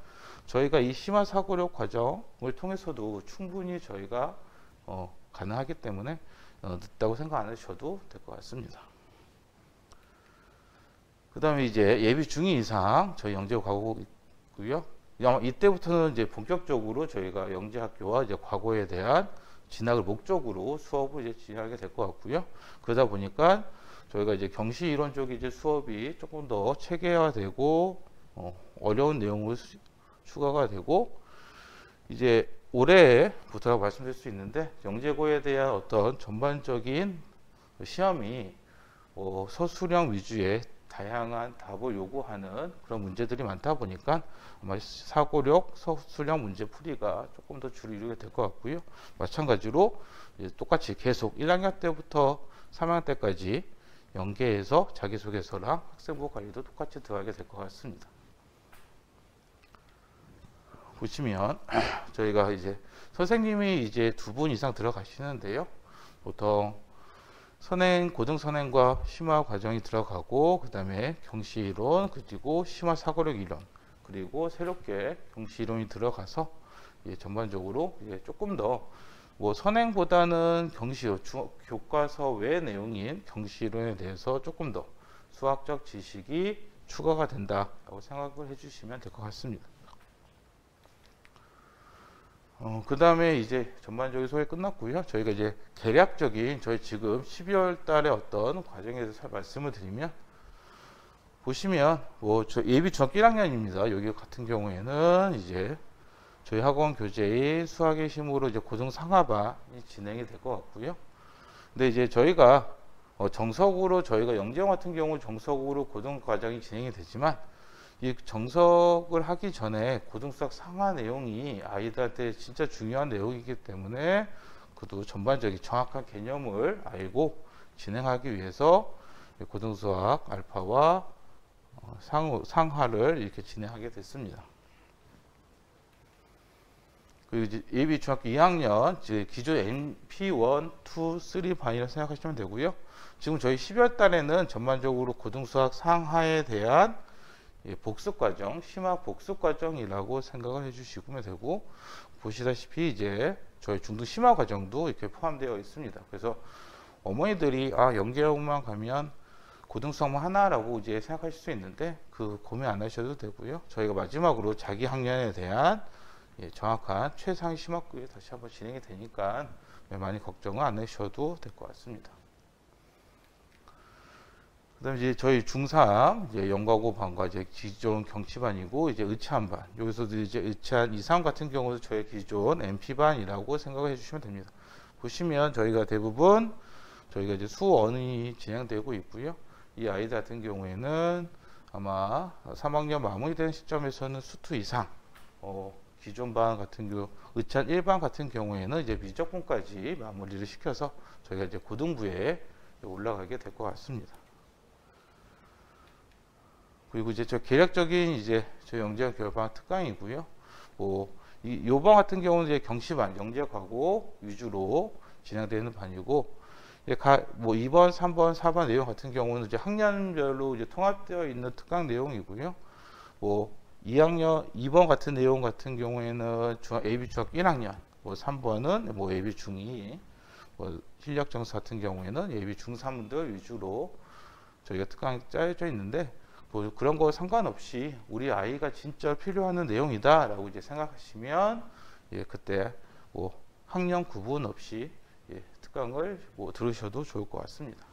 저희가 이 심화 사고력 과정을 통해서도 충분히 저희가 가능하기 때문에 늦다고 생각 안 하셔도 될 것 같습니다. 그 다음에 이제 예비 중2 이상 저희 영재고 과고 있고요. 이때부터는 이제 본격적으로 저희가 영재학교와 이제 과거에 대한 진학을 목적으로 수업을 이제 진행하게 될 것 같고요. 그러다 보니까 저희가 이제 경시 이론 쪽이 이제 수업이 조금 더 체계화되고 어려운 내용으로 추가가 되고 이제 올해부터라고 말씀드릴 수 있는데 영재고에 대한 어떤 전반적인 시험이 서술형 위주의 다양한 답을 요구하는 그런 문제들이 많다 보니까 아마 사고력, 서술형 문제 풀이가 조금 더 줄을 이루게 될 것 같고요. 마찬가지로 이제 똑같이 계속 1학년 때부터 3학년 때까지 연계해서 자기소개서랑 학생부 관리도 똑같이 들어가게 될 것 같습니다. 보시면 저희가 이제 선생님이 이제 2분 이상 들어가시는데요. 보통 고등선행과 심화 과정이 들어가고 그 다음에 경시이론 그리고 심화 사고력 이론 그리고 새롭게 경시이론이 들어가서 전반적으로 조금 더 선행보다는 경시이론 교과서 외 내용인 경시이론에 대해서 조금 더 수학적 지식이 추가가 된다라고 생각을 해주시면 될 것 같습니다. 그 다음에 이제 전반적인 소개 끝났고요. 저희가 이제 개략적인 저희 지금 12월 달에 어떤 과정에 대해서 말씀을 드리면 보시면 저 예비 중학교 1학년입니다. 여기 같은 경우에는 이제 저희 학원 교재의 수학의 힘으로 이제 고등 상하반이 진행이 될 것 같고요. 근데 이제 저희가 정석으로 저희가 영재형 같은 경우 정석으로 고등 과정이 진행이 되지만 이 정석을 하기 전에 고등수학 상하 내용이 아이들한테 진짜 중요한 내용이기 때문에 그도 전반적인 정확한 개념을 알고 진행하기 위해서 고등수학 알파와 상하를 이렇게 진행하게 됐습니다. 그리고 이제 예비 중학교 2학년 이제 기존 MP1, 2, 3 반이라고 생각하시면 되고요. 지금 저희 12월 달에는 전반적으로 고등수학 상하에 대한 복습과정, 심화 복습과정이라고 생각을 해주시면 되고 보시다시피 이제 저희 중등 심화 과정도 이렇게 포함되어 있습니다. 그래서 어머니들이 영재형만 가면 고등수학만 하나라고 이제 생각하실 수 있는데 그 고민 안 하셔도 되고요. 저희가 마지막으로 자기 학년에 대한 정확한 최상위 심화급이 다시 한번 진행이 되니까 많이 걱정을 안 하셔도 될 것 같습니다. 그다음에 이제 저희 중3 이제 영과고 반과 이제 기존 경치반이고 이제 의치한 반 여기서도 이제 의치한 2, 3 같은 경우도 저희 기존 MP반이라고 생각을 해주시면 됩니다. 보시면 저희가 대부분 저희가 이제 수원이 진행되고 있고요. 이 아이들 같은 경우에는 아마 3학년 마무리되는 시점에서는 수투 이상 기존 반 같은 경우 의치한 1반 같은 경우에는 이제 미적분까지 마무리를 시켜서 저희가 이제 고등부에 올라가게 될 것 같습니다. 그리고 이제 저 계략적인 이제 저 영재학 결방 특강이고요. 요번 같은 경우는 이제 경시반 영재학하고 위주로 진행되는 반이고, 2번, 3번, 4번 내용 같은 경우는 이제 학년별로 이제 통합되어 있는 특강 내용이고요. 2학년 2번 같은 내용 같은 경우에는 예비 중학교 1학년, 3번은 예비 중2, 실력정사 같은 경우에는 예비 중3들 위주로 저희가 특강이 짜여져 있는데. 그런 거 상관없이 우리 아이가 진짜 필요한 내용이다라고 이제 생각하시면 그때 학년 구분 없이 특강을 들으셔도 좋을 것 같습니다.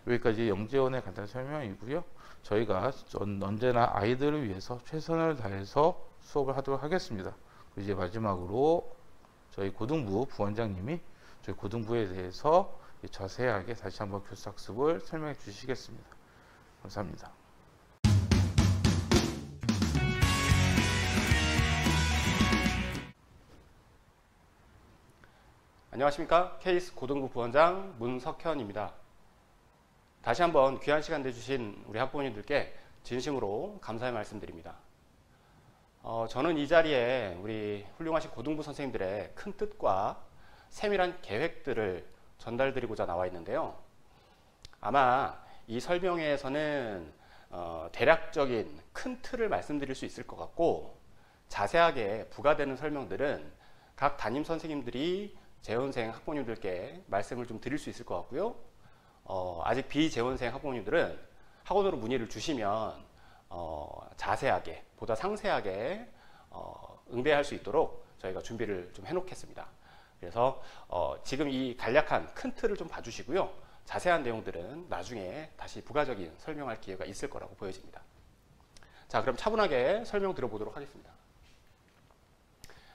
여기까지 영재원의 간단한 설명이고요. 저희가 언제나 아이들을 위해서 최선을 다해서 수업을 하도록 하겠습니다. 이제 마지막으로 저희 고등부 부원장님이 저희 고등부에 대해서 자세하게 다시 한번 교수학습을 설명해 주시겠습니다. 감사합니다. 안녕하십니까. 케이스 고등부 부원장 문석현입니다. 다시 한번 귀한 시간 내주신 우리 학부모님들께 진심으로 감사의 말씀드립니다. 저는 이 자리에 우리 훌륭하신 고등부 선생님들의 큰 뜻과 세밀한 계획들을 전달드리고자 나와 있는데요. 아마 이 설명회에서는 대략적인 큰 틀을 말씀드릴 수 있을 것 같고, 자세하게 부과되는 설명들은 각 담임 선생님들이 재원생 학부모님들께 말씀을 좀 드릴 수 있을 것 같고요. 아직 비재원생 학부모님들은 학원으로 문의를 주시면 자세하게, 보다 상세하게 응대할 수 있도록 저희가 준비를 좀 해놓겠습니다. 그래서 지금 이 간략한 큰 틀을 좀 봐주시고요. 자세한 내용들은 나중에 다시 부가적인 설명할 기회가 있을 거라고 보여집니다. 자, 그럼 차분하게 설명 들어보도록 하겠습니다.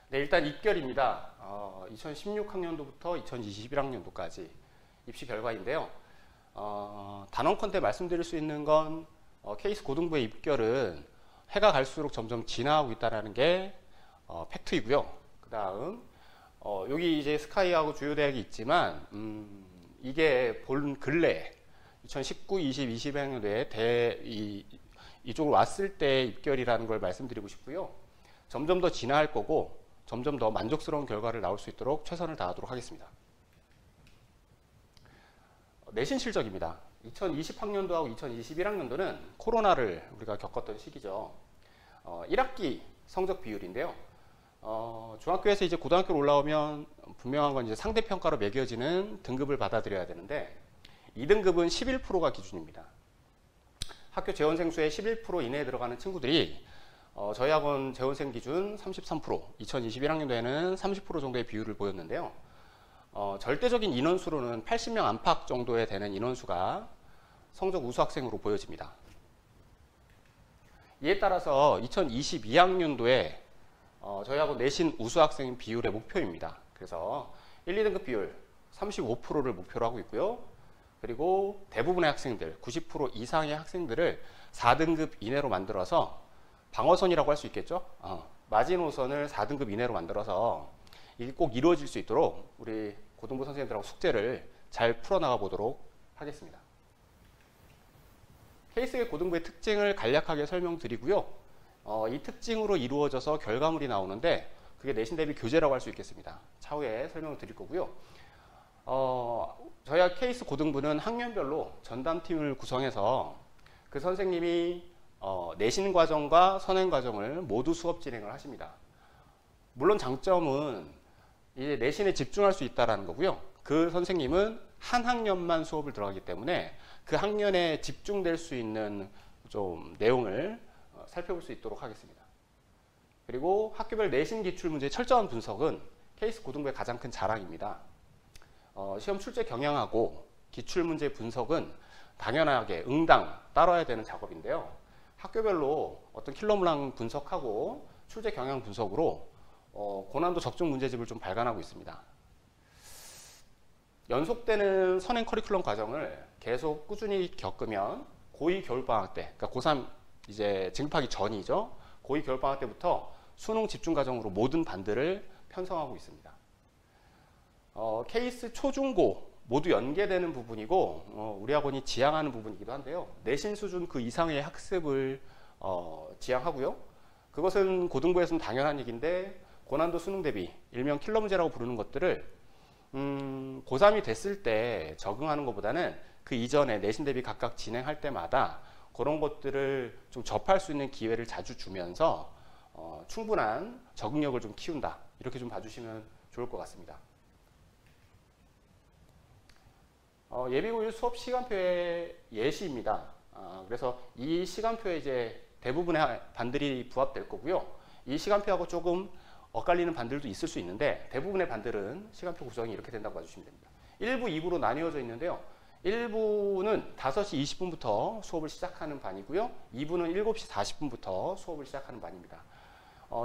네, 일단 입결입니다. 2016학년도부터 2021학년도까지 입시 결과인데요. 단언컨대 말씀드릴 수 있는 건 케이스 고등부의 입결은 해가 갈수록 점점 진화하고 있다는 게 팩트이고요. 그 다음 여기 이제 스카이하고 주요 대학이 있지만 이게 본 근래 2019, 20, 21학년도에 이쪽으로 왔을 때 입결이라는 걸 말씀드리고 싶고요. 점점 더 진화할 거고 점점 더 만족스러운 결과를 나올 수 있도록 최선을 다하도록 하겠습니다. 내신 실적입니다. 2020학년도하고 2021학년도는 코로나를 우리가 겪었던 시기죠. 1학기 성적 비율인데요. 중학교에서 이제 고등학교로 올라오면 분명한 건 이제 상대평가로 매겨지는 등급을 받아들여야 되는데 2등급은 11%가 기준입니다. 학교 재원생 수의 11% 이내에 들어가는 친구들이 저희 학원 재원생 기준 33%, 2021학년도에는 30% 정도의 비율을 보였는데요. 절대적인 인원수로는 80명 안팎 정도에 되는 인원수가 성적 우수 학생으로 보여집니다. 이에 따라서 2022학년도에 저희 학원 내신 우수 학생 비율의 목표입니다. 그래서 1, 2등급 비율 35%를 목표로 하고 있고요. 그리고 대부분의 학생들, 90% 이상의 학생들을 4등급 이내로 만들어서 방어선이라고 할 수 있겠죠. 마지노선을 4등급 이내로 만들어서 이게 꼭 이루어질 수 있도록 우리 고등부 선생님들하고 숙제를 잘 풀어나가 보도록 하겠습니다. 케이스의 고등부의 특징을 간략하게 설명드리고요. 이 특징으로 이루어져서 결과물이 나오는데 그게 내신 대비 교재라고 할 수 있겠습니다. 차후에 설명을 드릴 거고요. 저희 케이스 고등부는 학년별로 전담팀을 구성해서 그 선생님이 내신 과정과 선행 과정을 모두 수업 진행을 하십니다. 물론 장점은 이제 내신에 집중할 수 있다는 거고요. 그 선생님은 한 학년만 수업을 들어가기 때문에 그 학년에 집중될 수 있는 좀 내용을 살펴볼 수 있도록 하겠습니다. 그리고 학교별 내신 기출문제의 철저한 분석은 케이스 고등부의 가장 큰 자랑입니다. 시험 출제 경향하고 기출문제 분석은 당연하게 응당 따라야 되는 작업인데요. 학교별로 어떤 킬러문항 분석하고 출제 경향 분석으로 고난도 적중 문제집을 좀 발간하고 있습니다. 연속되는 선행 커리큘럼 과정을 계속 꾸준히 겪으면 고2 겨울방학 때, 그러니까 고3 이제 진급하기 전이죠. 고2 겨울방학 때부터 수능 집중 과정으로 모든 반들을 편성하고 있습니다. 케이스 초중고 모두 연계되는 부분이고 우리 학원이 지향하는 부분이기도 한데요. 내신 수준 그 이상의 학습을 지향하고요. 그것은 고등부에서는 당연한 얘기인데 고난도 수능 대비 일명 킬러 문제라고 부르는 것들을 고3이 됐을 때 적응하는 것보다는 그 이전에 내신 대비 각각 진행할 때마다 그런 것들을 좀 접할 수 있는 기회를 자주 주면서 충분한 적응력을 좀 키운다. 이렇게 좀 봐주시면 좋을 것 같습니다. 예비고일 수업 시간표의 예시입니다. 그래서 이 시간표에 이제 대부분의 반들이 부합될 거고요. 이 시간표하고 조금 엇갈리는 반들도 있을 수 있는데 대부분의 반들은 시간표 구성이 이렇게 된다고 봐주시면 됩니다. 1부, 2부로 나뉘어져 있는데요. 1부는 5시 20분부터 수업을 시작하는 반이고요. 2부는 7시 40분부터 수업을 시작하는 반입니다.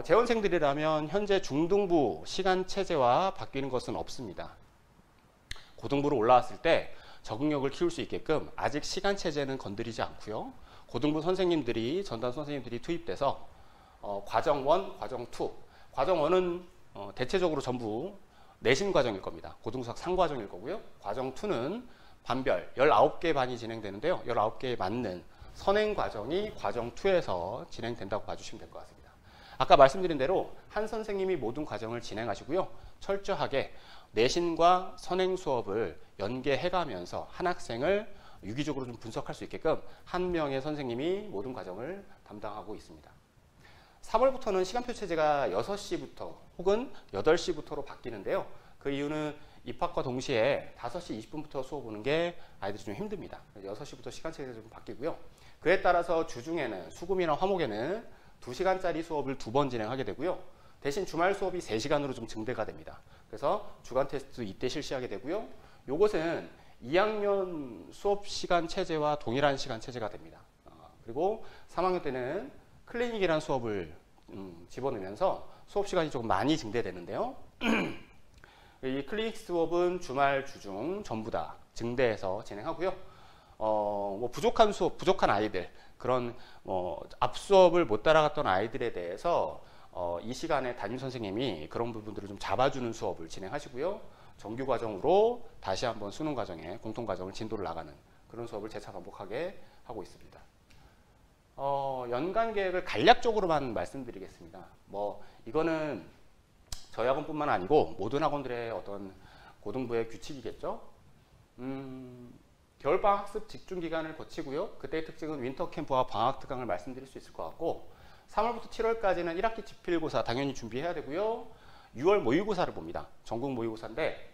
재원생들이라면 현재 중등부 시간 체제와 바뀌는 것은 없습니다. 고등부로 올라왔을 때 적응력을 키울 수 있게끔 아직 시간 체제는 건드리지 않고요. 고등부 선생님들이 전담 선생님들이 투입돼서 과정 1, 과정 2. 과정 1은 대체적으로 전부 내신 과정일 겁니다. 고등수학 상과정일 거고요. 과정 2는 반별 19개 반이 진행되는데요. 19개에 맞는 선행 과정이 과정 2에서 진행된다고 봐주시면 될 것 같습니다. 아까 말씀드린 대로 한 선생님이 모든 과정을 진행하시고요. 철저하게 내신과 선행 수업을 연계해가면서 한 학생을 유기적으로 좀 분석할 수 있게끔 한 명의 선생님이 모든 과정을 담당하고 있습니다. 3월부터는 시간표 체제가 6시부터 혹은 8시부터로 바뀌는데요. 그 이유는 입학과 동시에 5시 20분부터 수업 오는 게 아이들이 좀 힘듭니다. 6시부터 시간 체제가 좀 바뀌고요. 그에 따라서 주중에는 수금이나 화목에는 2시간짜리 수업을 2번 진행하게 되고요. 대신 주말 수업이 3시간으로 좀 증대가 됩니다. 그래서 주간 테스트 이때 실시하게 되고요. 요것은 2학년 수업 시간 체제와 동일한 시간 체제가 됩니다. 그리고 3학년 때는 클리닉이라는 수업을 집어넣으면서 수업 시간이 조금 많이 증대되는데요. 이 클리닉 수업은 주말, 주중 전부 다 증대해서 진행하고요. 뭐 부족한 수업, 부족한 아이들, 그런 앞 수업을 못 따라갔던 아이들에 대해서 이 시간에 담임 선생님이 그런 부분들을 좀 잡아주는 수업을 진행하시고요. 정규 과정으로 다시 한번 수능 과정에 공통 과정을 진도를 나가는 그런 수업을 재차 반복하게 하고 있습니다. 연간 계획을 간략적으로만 말씀드리겠습니다. 뭐 이거는 저희 학원뿐만 아니고 모든 학원들의 어떤 고등부의 규칙이겠죠. 겨울방학 학습 집중 기간을 거치고요. 그때의 특징은 윈터 캠프와 방학 특강을 말씀드릴 수 있을 것 같고, 3월부터 7월까지는 1학기 지필고사 당연히 준비해야 되고요. 6월 모의고사를 봅니다. 전국 모의고사인데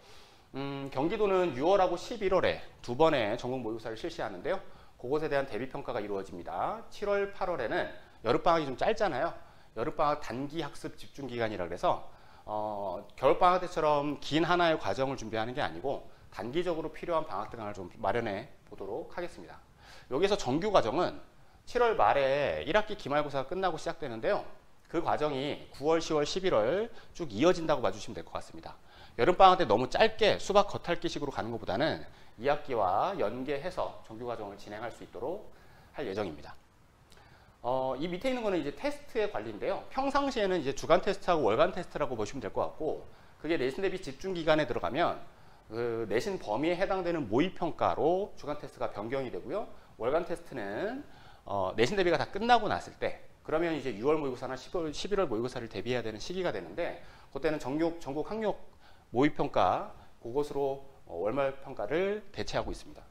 경기도는 6월하고 11월에 2번의 전국 모의고사를 실시하는데요. 그것에 대한 대비평가가 이루어집니다. 7월, 8월에는 여름방학이 좀 짧잖아요. 여름방학 단기 학습 집중 기간이라 그래서 겨울방학 때처럼 긴 하나의 과정을 준비하는 게 아니고 단기적으로 필요한 방학 특강을 좀 마련해 보도록 하겠습니다. 여기서 정규 과정은 7월 말에 1학기 기말고사가 끝나고 시작되는데요. 그 과정이 9월, 10월, 11월 쭉 이어진다고 봐주시면 될 것 같습니다. 여름방학 때 너무 짧게 수박 겉핥기식으로 가는 것보다는 2학기와 연계해서 정규 과정을 진행할 수 있도록 할 예정입니다. 이 밑에 있는 거는 이제 테스트의 관리인데요. 평상시에는 이제 주간 테스트하고 월간 테스트라고 보시면 될 것 같고, 그게 내신 대비 집중 기간에 들어가면 그 내신 범위에 해당되는 모의평가로 주간 테스트가 변경이 되고요. 월간 테스트는 내신 대비가 다 끝나고 났을 때, 그러면 이제 6월 모의고사나 11월 모의고사를 대비해야 되는 시기가 되는데, 그때는 전국 학력 모의평가 그것으로 월말 평가를 대체하고 있습니다.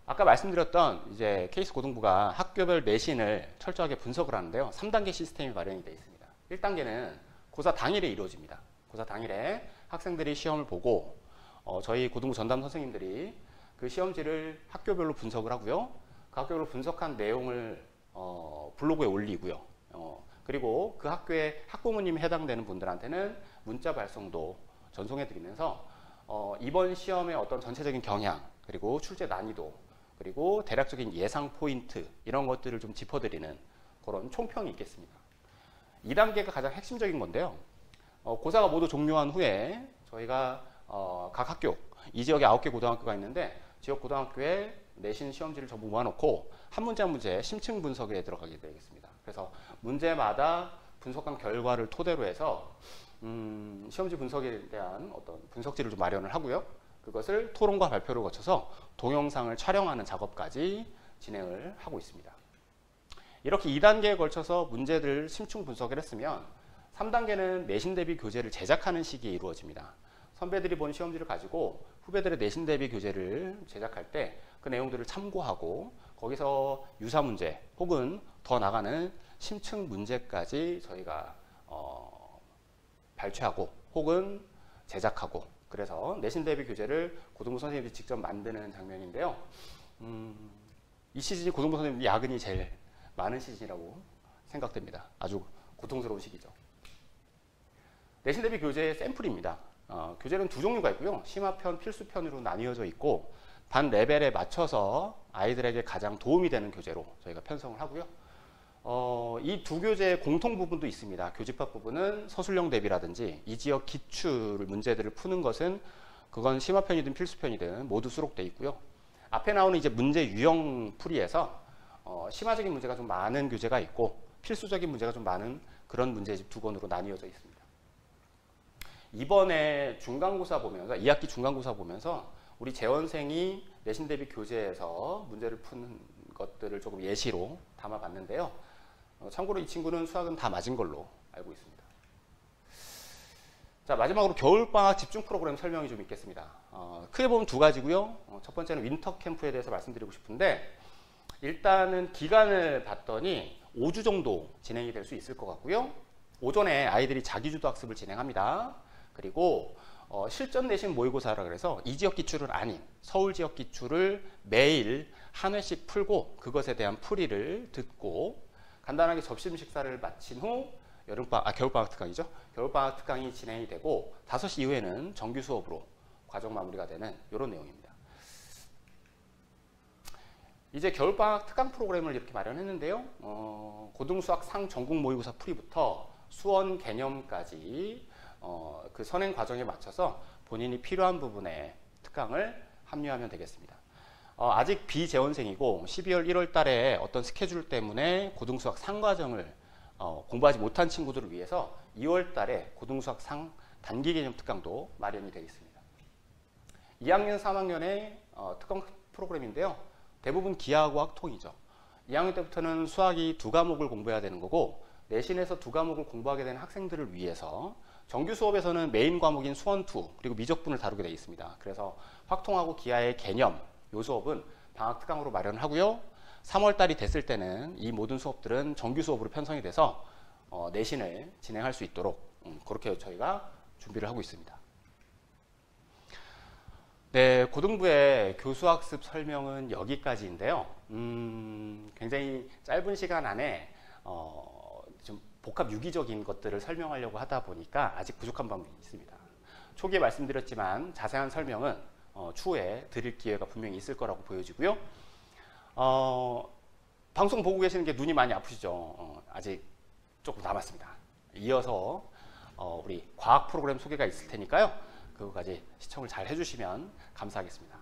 아까 말씀드렸던 이제 케이스 고등부가 학교별 내신을 철저하게 분석을 하는데요. 3단계 시스템이 마련이 되어 있습니다. 1단계는 고사 당일에 이루어집니다. 고사 당일에 학생들이 시험을 보고 저희 고등부 전담 선생님들이 그 시험지를 학교별로 분석을 하고요. 그 학교별로 분석한 내용을 블로그에 올리고요. 그리고 그 학교에 학부모님이 해당되는 분들한테는 문자 발송도 전송해 드리면서 이번 시험의 어떤 전체적인 경향, 그리고 출제 난이도, 그리고 대략적인 예상 포인트, 이런 것들을 좀 짚어드리는 그런 총평이 있겠습니다. 2단계가 가장 핵심적인 건데요. 고사가 모두 종료한 후에 저희가 각 학교, 이 지역에 9개 고등학교가 있는데 지역 고등학교에 내신 시험지를 전부 모아놓고 한 문제 한 문제 심층 분석에 들어가게 되겠습니다. 그래서 문제마다 분석한 결과를 토대로 해서 시험지 분석에 대한 어떤 분석지를 좀 마련을 하고요. 그것을 토론과 발표를 거쳐서 동영상을 촬영하는 작업까지 진행을 하고 있습니다. 이렇게 2단계에 걸쳐서 문제들을 심층 분석을 했으면 3단계는 내신 대비 교재를 제작하는 시기에 이루어집니다. 선배들이 본 시험지를 가지고 후배들의 내신 대비 교재를 제작할 때 그 내용들을 참고하고 거기서 유사 문제 혹은 더 나가는 심층 문제까지 저희가 발췌하고 혹은 제작하고, 그래서 내신 대비 교재를 고등부 선생님들이 직접 만드는 장면인데요. 이 시즌이 고등부 선생님들 야근이 제일 많은 시즌이라고 생각됩니다. 아주 고통스러운 시기죠. 내신 대비 교재의 샘플입니다. 교재는 두 종류가 있고요. 심화편, 필수편으로 나뉘어져 있고 반 레벨에 맞춰서 아이들에게 가장 도움이 되는 교재로 저희가 편성을 하고요. 이 두 교재의 공통 부분도 있습니다. 교집합 부분은 서술형 대비라든지 이 지역 기출 문제들을 푸는 것은 그건 심화편이든 필수편이든 모두 수록되어 있고요. 앞에 나오는 이제 문제 유형 풀이에서 심화적인 문제가 좀 많은 교재가 있고 필수적인 문제가 좀 많은 그런 문제집 두 권으로 나뉘어져 있습니다. 이번에 중간고사 보면서 2학기 중간고사 보면서 우리 재원생이 내신 대비 교재에서 문제를 푸는 것들을 조금 예시로 담아봤는데요. 참고로 이 친구는 수학은 다 맞은 걸로 알고 있습니다. 자, 마지막으로 겨울방학 집중 프로그램 설명이 좀 있겠습니다. 크게 보면 두 가지고요. 첫 번째는 윈터 캠프에 대해서 말씀드리고 싶은데, 일단은 기간을 봤더니 5주 정도 진행이 될 수 있을 것 같고요. 오전에 아이들이 자기주도 학습을 진행합니다. 그리고 실전 내신 모의고사라 그래서 이 지역 기출은 아닌 서울 지역 기출을 매일 한 회씩 풀고 그것에 대한 풀이를 듣고 간단하게 점심 식사를 마친 후 겨울방학 특강이죠. 겨울방학 특강이 진행이 되고 5시 이후에는 정규 수업으로 과정 마무리가 되는 이런 내용입니다. 이제 겨울방학 특강 프로그램을 이렇게 마련했는데요. 고등수학 상전국 모의고사 풀이부터 수원 개념까지 그 선행 과정에 맞춰서 본인이 필요한 부분에 특강을 합류하면 되겠습니다. 아직 비재원생이고 12월 1월 달에 어떤 스케줄 때문에 고등수학 상과정을 공부하지 못한 친구들을 위해서 2월 달에 고등수학 상 단기 개념 특강도 마련이 되어 있습니다. 2학년, 3학년의 특강 프로그램인데요. 대부분 기하과학 통이죠. 2학년 때부터는 수학이 2과목을 공부해야 되는 거고 내신에서 2과목을 공부하게 되는 학생들을 위해서 정규 수업에서는 메인 과목인 수원2 그리고 미적분을 다루게 되어 있습니다. 그래서 확통하고 기하의 개념 이 수업은 방학 특강으로 마련하고요. 3월 달이 됐을 때는 이 모든 수업들은 정규 수업으로 편성이 돼서 내신을 진행할 수 있도록 그렇게 저희가 준비를 하고 있습니다. 네, 고등부의 교수학습 설명은 여기까지인데요. 굉장히 짧은 시간 안에 좀 복합 유기적인 것들을 설명하려고 하다 보니까 아직 부족한 부분이 있습니다. 초기에 말씀드렸지만 자세한 설명은 추후에 드릴 기회가 분명히 있을 거라고 보여지고요. 방송 보고 계시는 게 눈이 많이 아프시죠? 아직 조금 남았습니다. 이어서 우리 과학 프로그램 소개가 있을 테니까요. 그거까지 시청을 잘 해주시면 감사하겠습니다.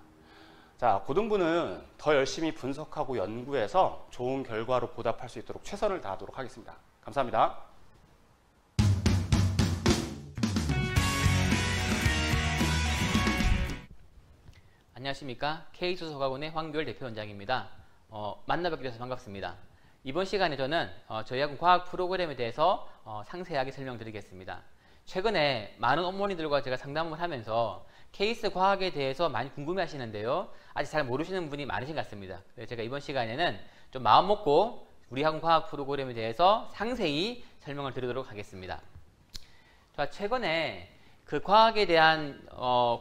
자, 고등부는 더 열심히 분석하고 연구해서 좋은 결과로 보답할 수 있도록 최선을 다하도록 하겠습니다. 감사합니다. 안녕하십니까. K수석학원의 황교열 대표원장입니다. 만나뵙게 돼서 반갑습니다. 이번 시간에 저는 저희 학원 과학 프로그램에 대해서 상세하게 설명드리겠습니다. 최근에 많은 어머니들과 제가 상담을 하면서 케이스 과학에 대해서 많이 궁금해 하시는데요. 아직 잘 모르시는 분이 많으신 것 같습니다. 그래서 제가 이번 시간에는 좀 마음 먹고 우리 학원 과학 프로그램에 대해서 상세히 설명을 드리도록 하겠습니다. 자, 최근에 그 과학에 대한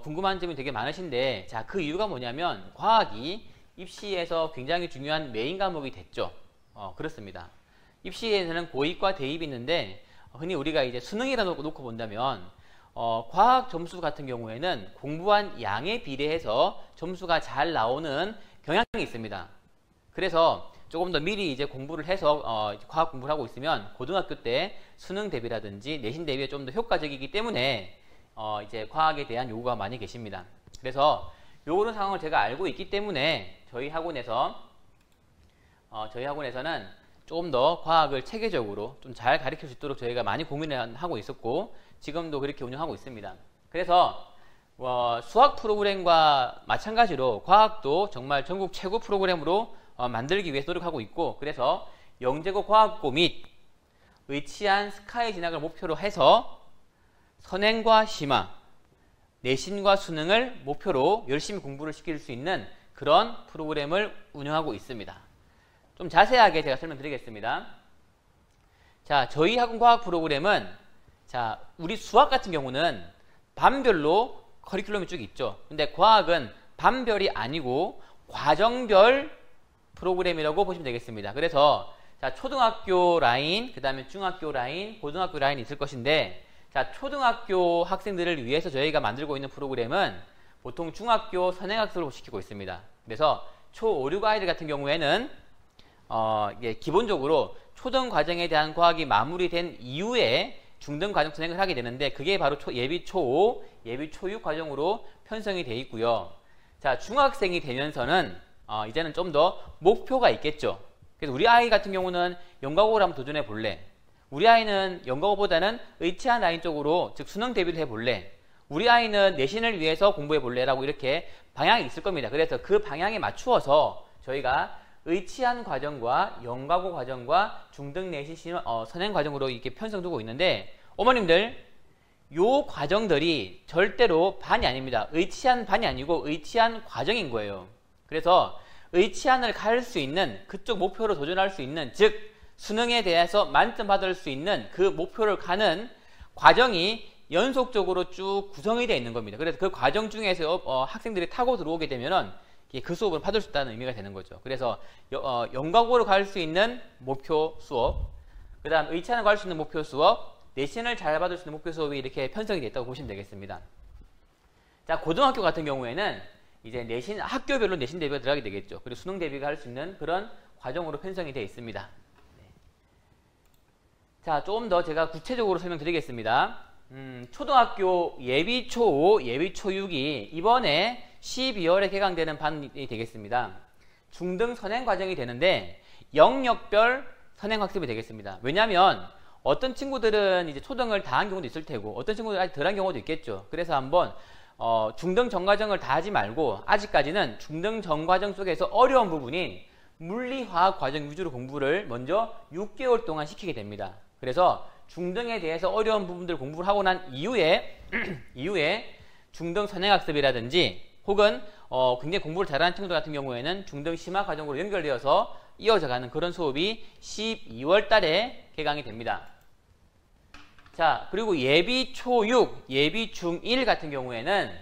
궁금한 점이 되게 많으신데, 자, 그 이유가 뭐냐면 과학이 입시에서 굉장히 중요한 메인 과목이 됐죠. 그렇습니다. 입시에는 고입과 대입이 있는데 흔히 우리가 이제 수능이라 놓고 본다면 과학 점수 같은 경우에는 공부한 양에 비례해서 점수가 잘 나오는 경향이 있습니다. 그래서 조금 더 미리 이제 공부를 해서 과학 공부를 하고 있으면 고등학교 때 수능 대비라든지 내신 대비에 좀 더 효과적이기 때문에 이제 과학에 대한 요구가 많이 계십니다. 그래서 요런 상황을 제가 알고 있기 때문에 저희 학원에서는 조금 더 과학을 체계적으로 좀 잘 가르칠 수 있도록 저희가 많이 고민을 하고 있었고 지금도 그렇게 운영하고 있습니다. 그래서 수학 프로그램과 마찬가지로 과학도 정말 전국 최고 프로그램으로 만들기 위해서 노력하고 있고, 그래서 영재고 과학고 및 의치한 스카이 진학을 목표로 해서 선행과 심화, 내신과 수능을 목표로 열심히 공부를 시킬 수 있는 그런 프로그램을 운영하고 있습니다. 좀 자세하게 제가 설명드리겠습니다. 자, 저희 학원 과학 프로그램은, 자, 우리 수학 같은 경우는 반별로 커리큘럼이 쭉 있죠. 근데 과학은 반별이 아니고 과정별 프로그램이라고 보시면 되겠습니다. 그래서 자, 초등학교 라인, 그 다음에 중학교 라인, 고등학교 라인이 있을 것인데, 자, 초등학교 학생들을 위해서 저희가 만들고 있는 프로그램은 보통 중학교 선행학습을 시키고 있습니다. 그래서 초5, 6아이들 같은 경우에는 이게 기본적으로 초등 과정에 대한 과학이 마무리된 이후에 중등 과정 진행을 하게 되는데, 그게 바로 예비 초5, 예비 초6 과정으로 편성이 되어 있고요. 자, 중학생이 되면서는 이제는 좀 더 목표가 있겠죠. 그래서 우리 아이 같은 경우는 연가고를 한번 도전해 볼래? 우리 아이는 연가고보다는 의치한 라인 쪽으로, 즉 수능 대비를 해볼래? 우리 아이는 내신을 위해서 공부해 볼래? 라고 이렇게 방향이 있을 겁니다. 그래서 그 방향에 맞추어서 저희가 의치한 과정과 연가고 과정과 중등 내신 선행 과정으로 이렇게 편성두고 있는데, 어머님들 요 과정들이 절대로 반이 아닙니다. 의치한 반이 아니고 의치한 과정인 거예요. 그래서 의치한을 갈 수 있는, 그쪽 목표로 도전할 수 있는, 즉 수능에 대해서 만점 받을 수 있는 그 목표를 가는 과정이 연속적으로 쭉 구성이 되어 있는 겁니다. 그래서 그 과정 중에서 학생들이 타고 들어오게 되면은 그 수업을 받을 수 있다는 의미가 되는 거죠. 그래서 연각으로 갈 수 있는 목표 수업, 그 다음 의치안을 갈 수 있는 목표 수업, 내신을 잘 받을 수 있는 목표 수업이 이렇게 편성이 되어 있다고 보시면 되겠습니다. 자, 고등학교 같은 경우에는 이제 내신, 학교별로 내신 대비가 들어가게 되겠죠. 그리고 수능 대비가 할 수 있는 그런 과정으로 편성이 되어 있습니다. 네. 자, 조금 더 제가 구체적으로 설명드리겠습니다. 초등학교 예비 초5, 예비 초6이 이번에 12월에 개강되는 반이 되겠습니다. 중등 선행 과정이 되는데 영역별 선행 학습이 되겠습니다. 왜냐하면 어떤 친구들은 이제 초등을 다 한 경우도 있을 테고 어떤 친구들은 아직 덜 한 경우도 있겠죠. 그래서 한번 중등 전과정을 다 하지 말고 아직까지는 중등 전과정 속에서 어려운 부분인 물리화학 과정 위주로 공부를 먼저 6개월 동안 시키게 됩니다. 그래서 중등에 대해서 어려운 부분들 공부를 하고 난 이후에 중등 선행학습이라든지 혹은 굉장히 공부를 잘하는 친구들 같은 경우에는 중등 심화 과정으로 연결되어서 이어져가는 그런 수업이 12월 달에 개강이 됩니다. 자, 그리고 예비 초6, 예비 중1 같은 경우에는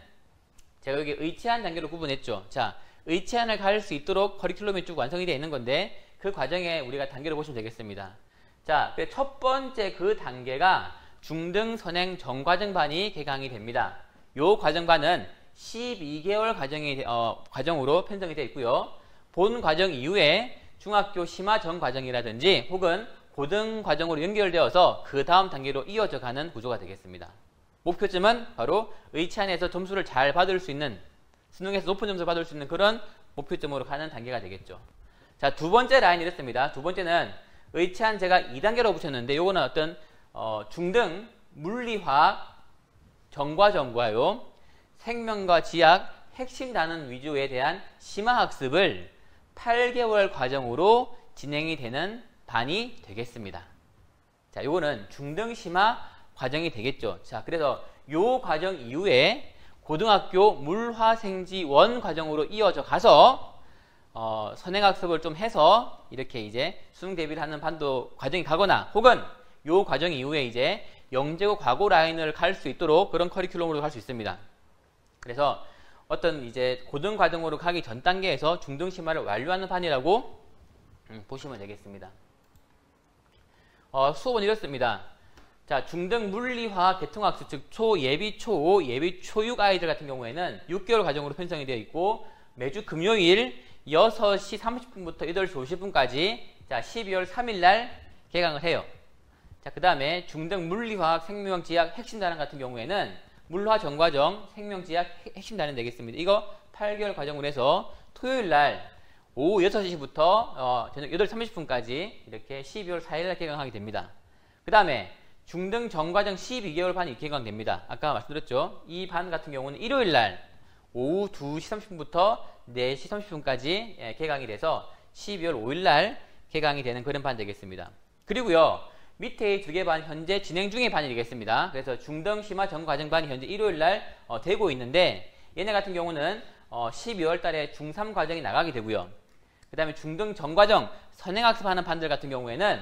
제가 여기 의치안 단계로 구분했죠. 자, 의치안을 갈 수 있도록 커리큘럼이 쭉 완성이 되어 있는 건데 그 과정에 우리가 단계로 보시면 되겠습니다. 자, 첫 번째 그 단계가 중등 선행 전과정반이 개강이 됩니다. 요 과정반은 12개월 과정으로 편성이 되어 있고요. 본 과정 이후에 중학교 심화 전 과정이라든지 혹은 고등 과정으로 연결되어서 그 다음 단계로 이어져 가는 구조가 되겠습니다. 목표점은 바로 의치안에서 점수를 잘 받을 수 있는, 수능에서 높은 점수를 받을 수 있는 그런 목표점으로 가는 단계가 되겠죠. 자, 두 번째 라인이 이렇습니다. 두 번째는 의치안 제가 2단계로 붙였는데 요거는 어떤 중등 물리화학 전과정과요 생명과 지학 핵심 단원 위주에 대한 심화학습을 8개월 과정으로 진행이 되는 반이 되겠습니다. 자, 요거는 중등 심화 과정이 되겠죠. 자, 그래서 요 과정 이후에 고등학교 물화생지 원 과정으로 이어져 가서 선행학습을 좀 해서 이렇게 이제 수능 대비를 하는 반도 과정이 가거나 혹은 요 과정 이후에 이제 영재고 과고 라인을 갈 수 있도록 그런 커리큘럼으로 갈 수 있습니다. 그래서 어떤 이제 고등 과정으로 가기 전 단계에서 중등 심화를 완료하는 반이라고 보시면 되겠습니다. 수업은 이렇습니다. 자, 중등 물리화학 계통학습, 즉 예비 초5, 예비 초6 아이들 같은 경우에는 6개월 과정으로 편성이 되어 있고 매주 금요일 6시 30분부터 8시 50분까지 자, 12월 3일 날 개강을 해요. 자, 그 다음에 중등 물리화학 생명지학 핵심 단원 같은 경우에는 물화 전과정 생명지학 핵심 단원 되겠습니다. 이거 8개월 과정으로 해서 토요일 날 오후 6시부터 저녁 8시 30분까지 이렇게 12월 4일 날 개강하게 됩니다. 그 다음에 중등 전과정 12개월 반이 개강됩니다. 아까 말씀드렸죠. 이 반 같은 경우는 일요일 날 오후 2시 30분부터 4시 30분까지 개강이 돼서 12월 5일 날 개강이 되는 그런 반 되겠습니다. 그리고요. 밑에 두 개 반 현재 진행 중의 반이 되겠습니다. 그래서 중등 심화 전과정 반이 현재 일요일 날 되고 있는데 얘네 같은 경우는 12월 달에 중3 과정이 나가게 되고요. 그 다음에 중등 전과정 선행학습하는 반들 같은 경우에는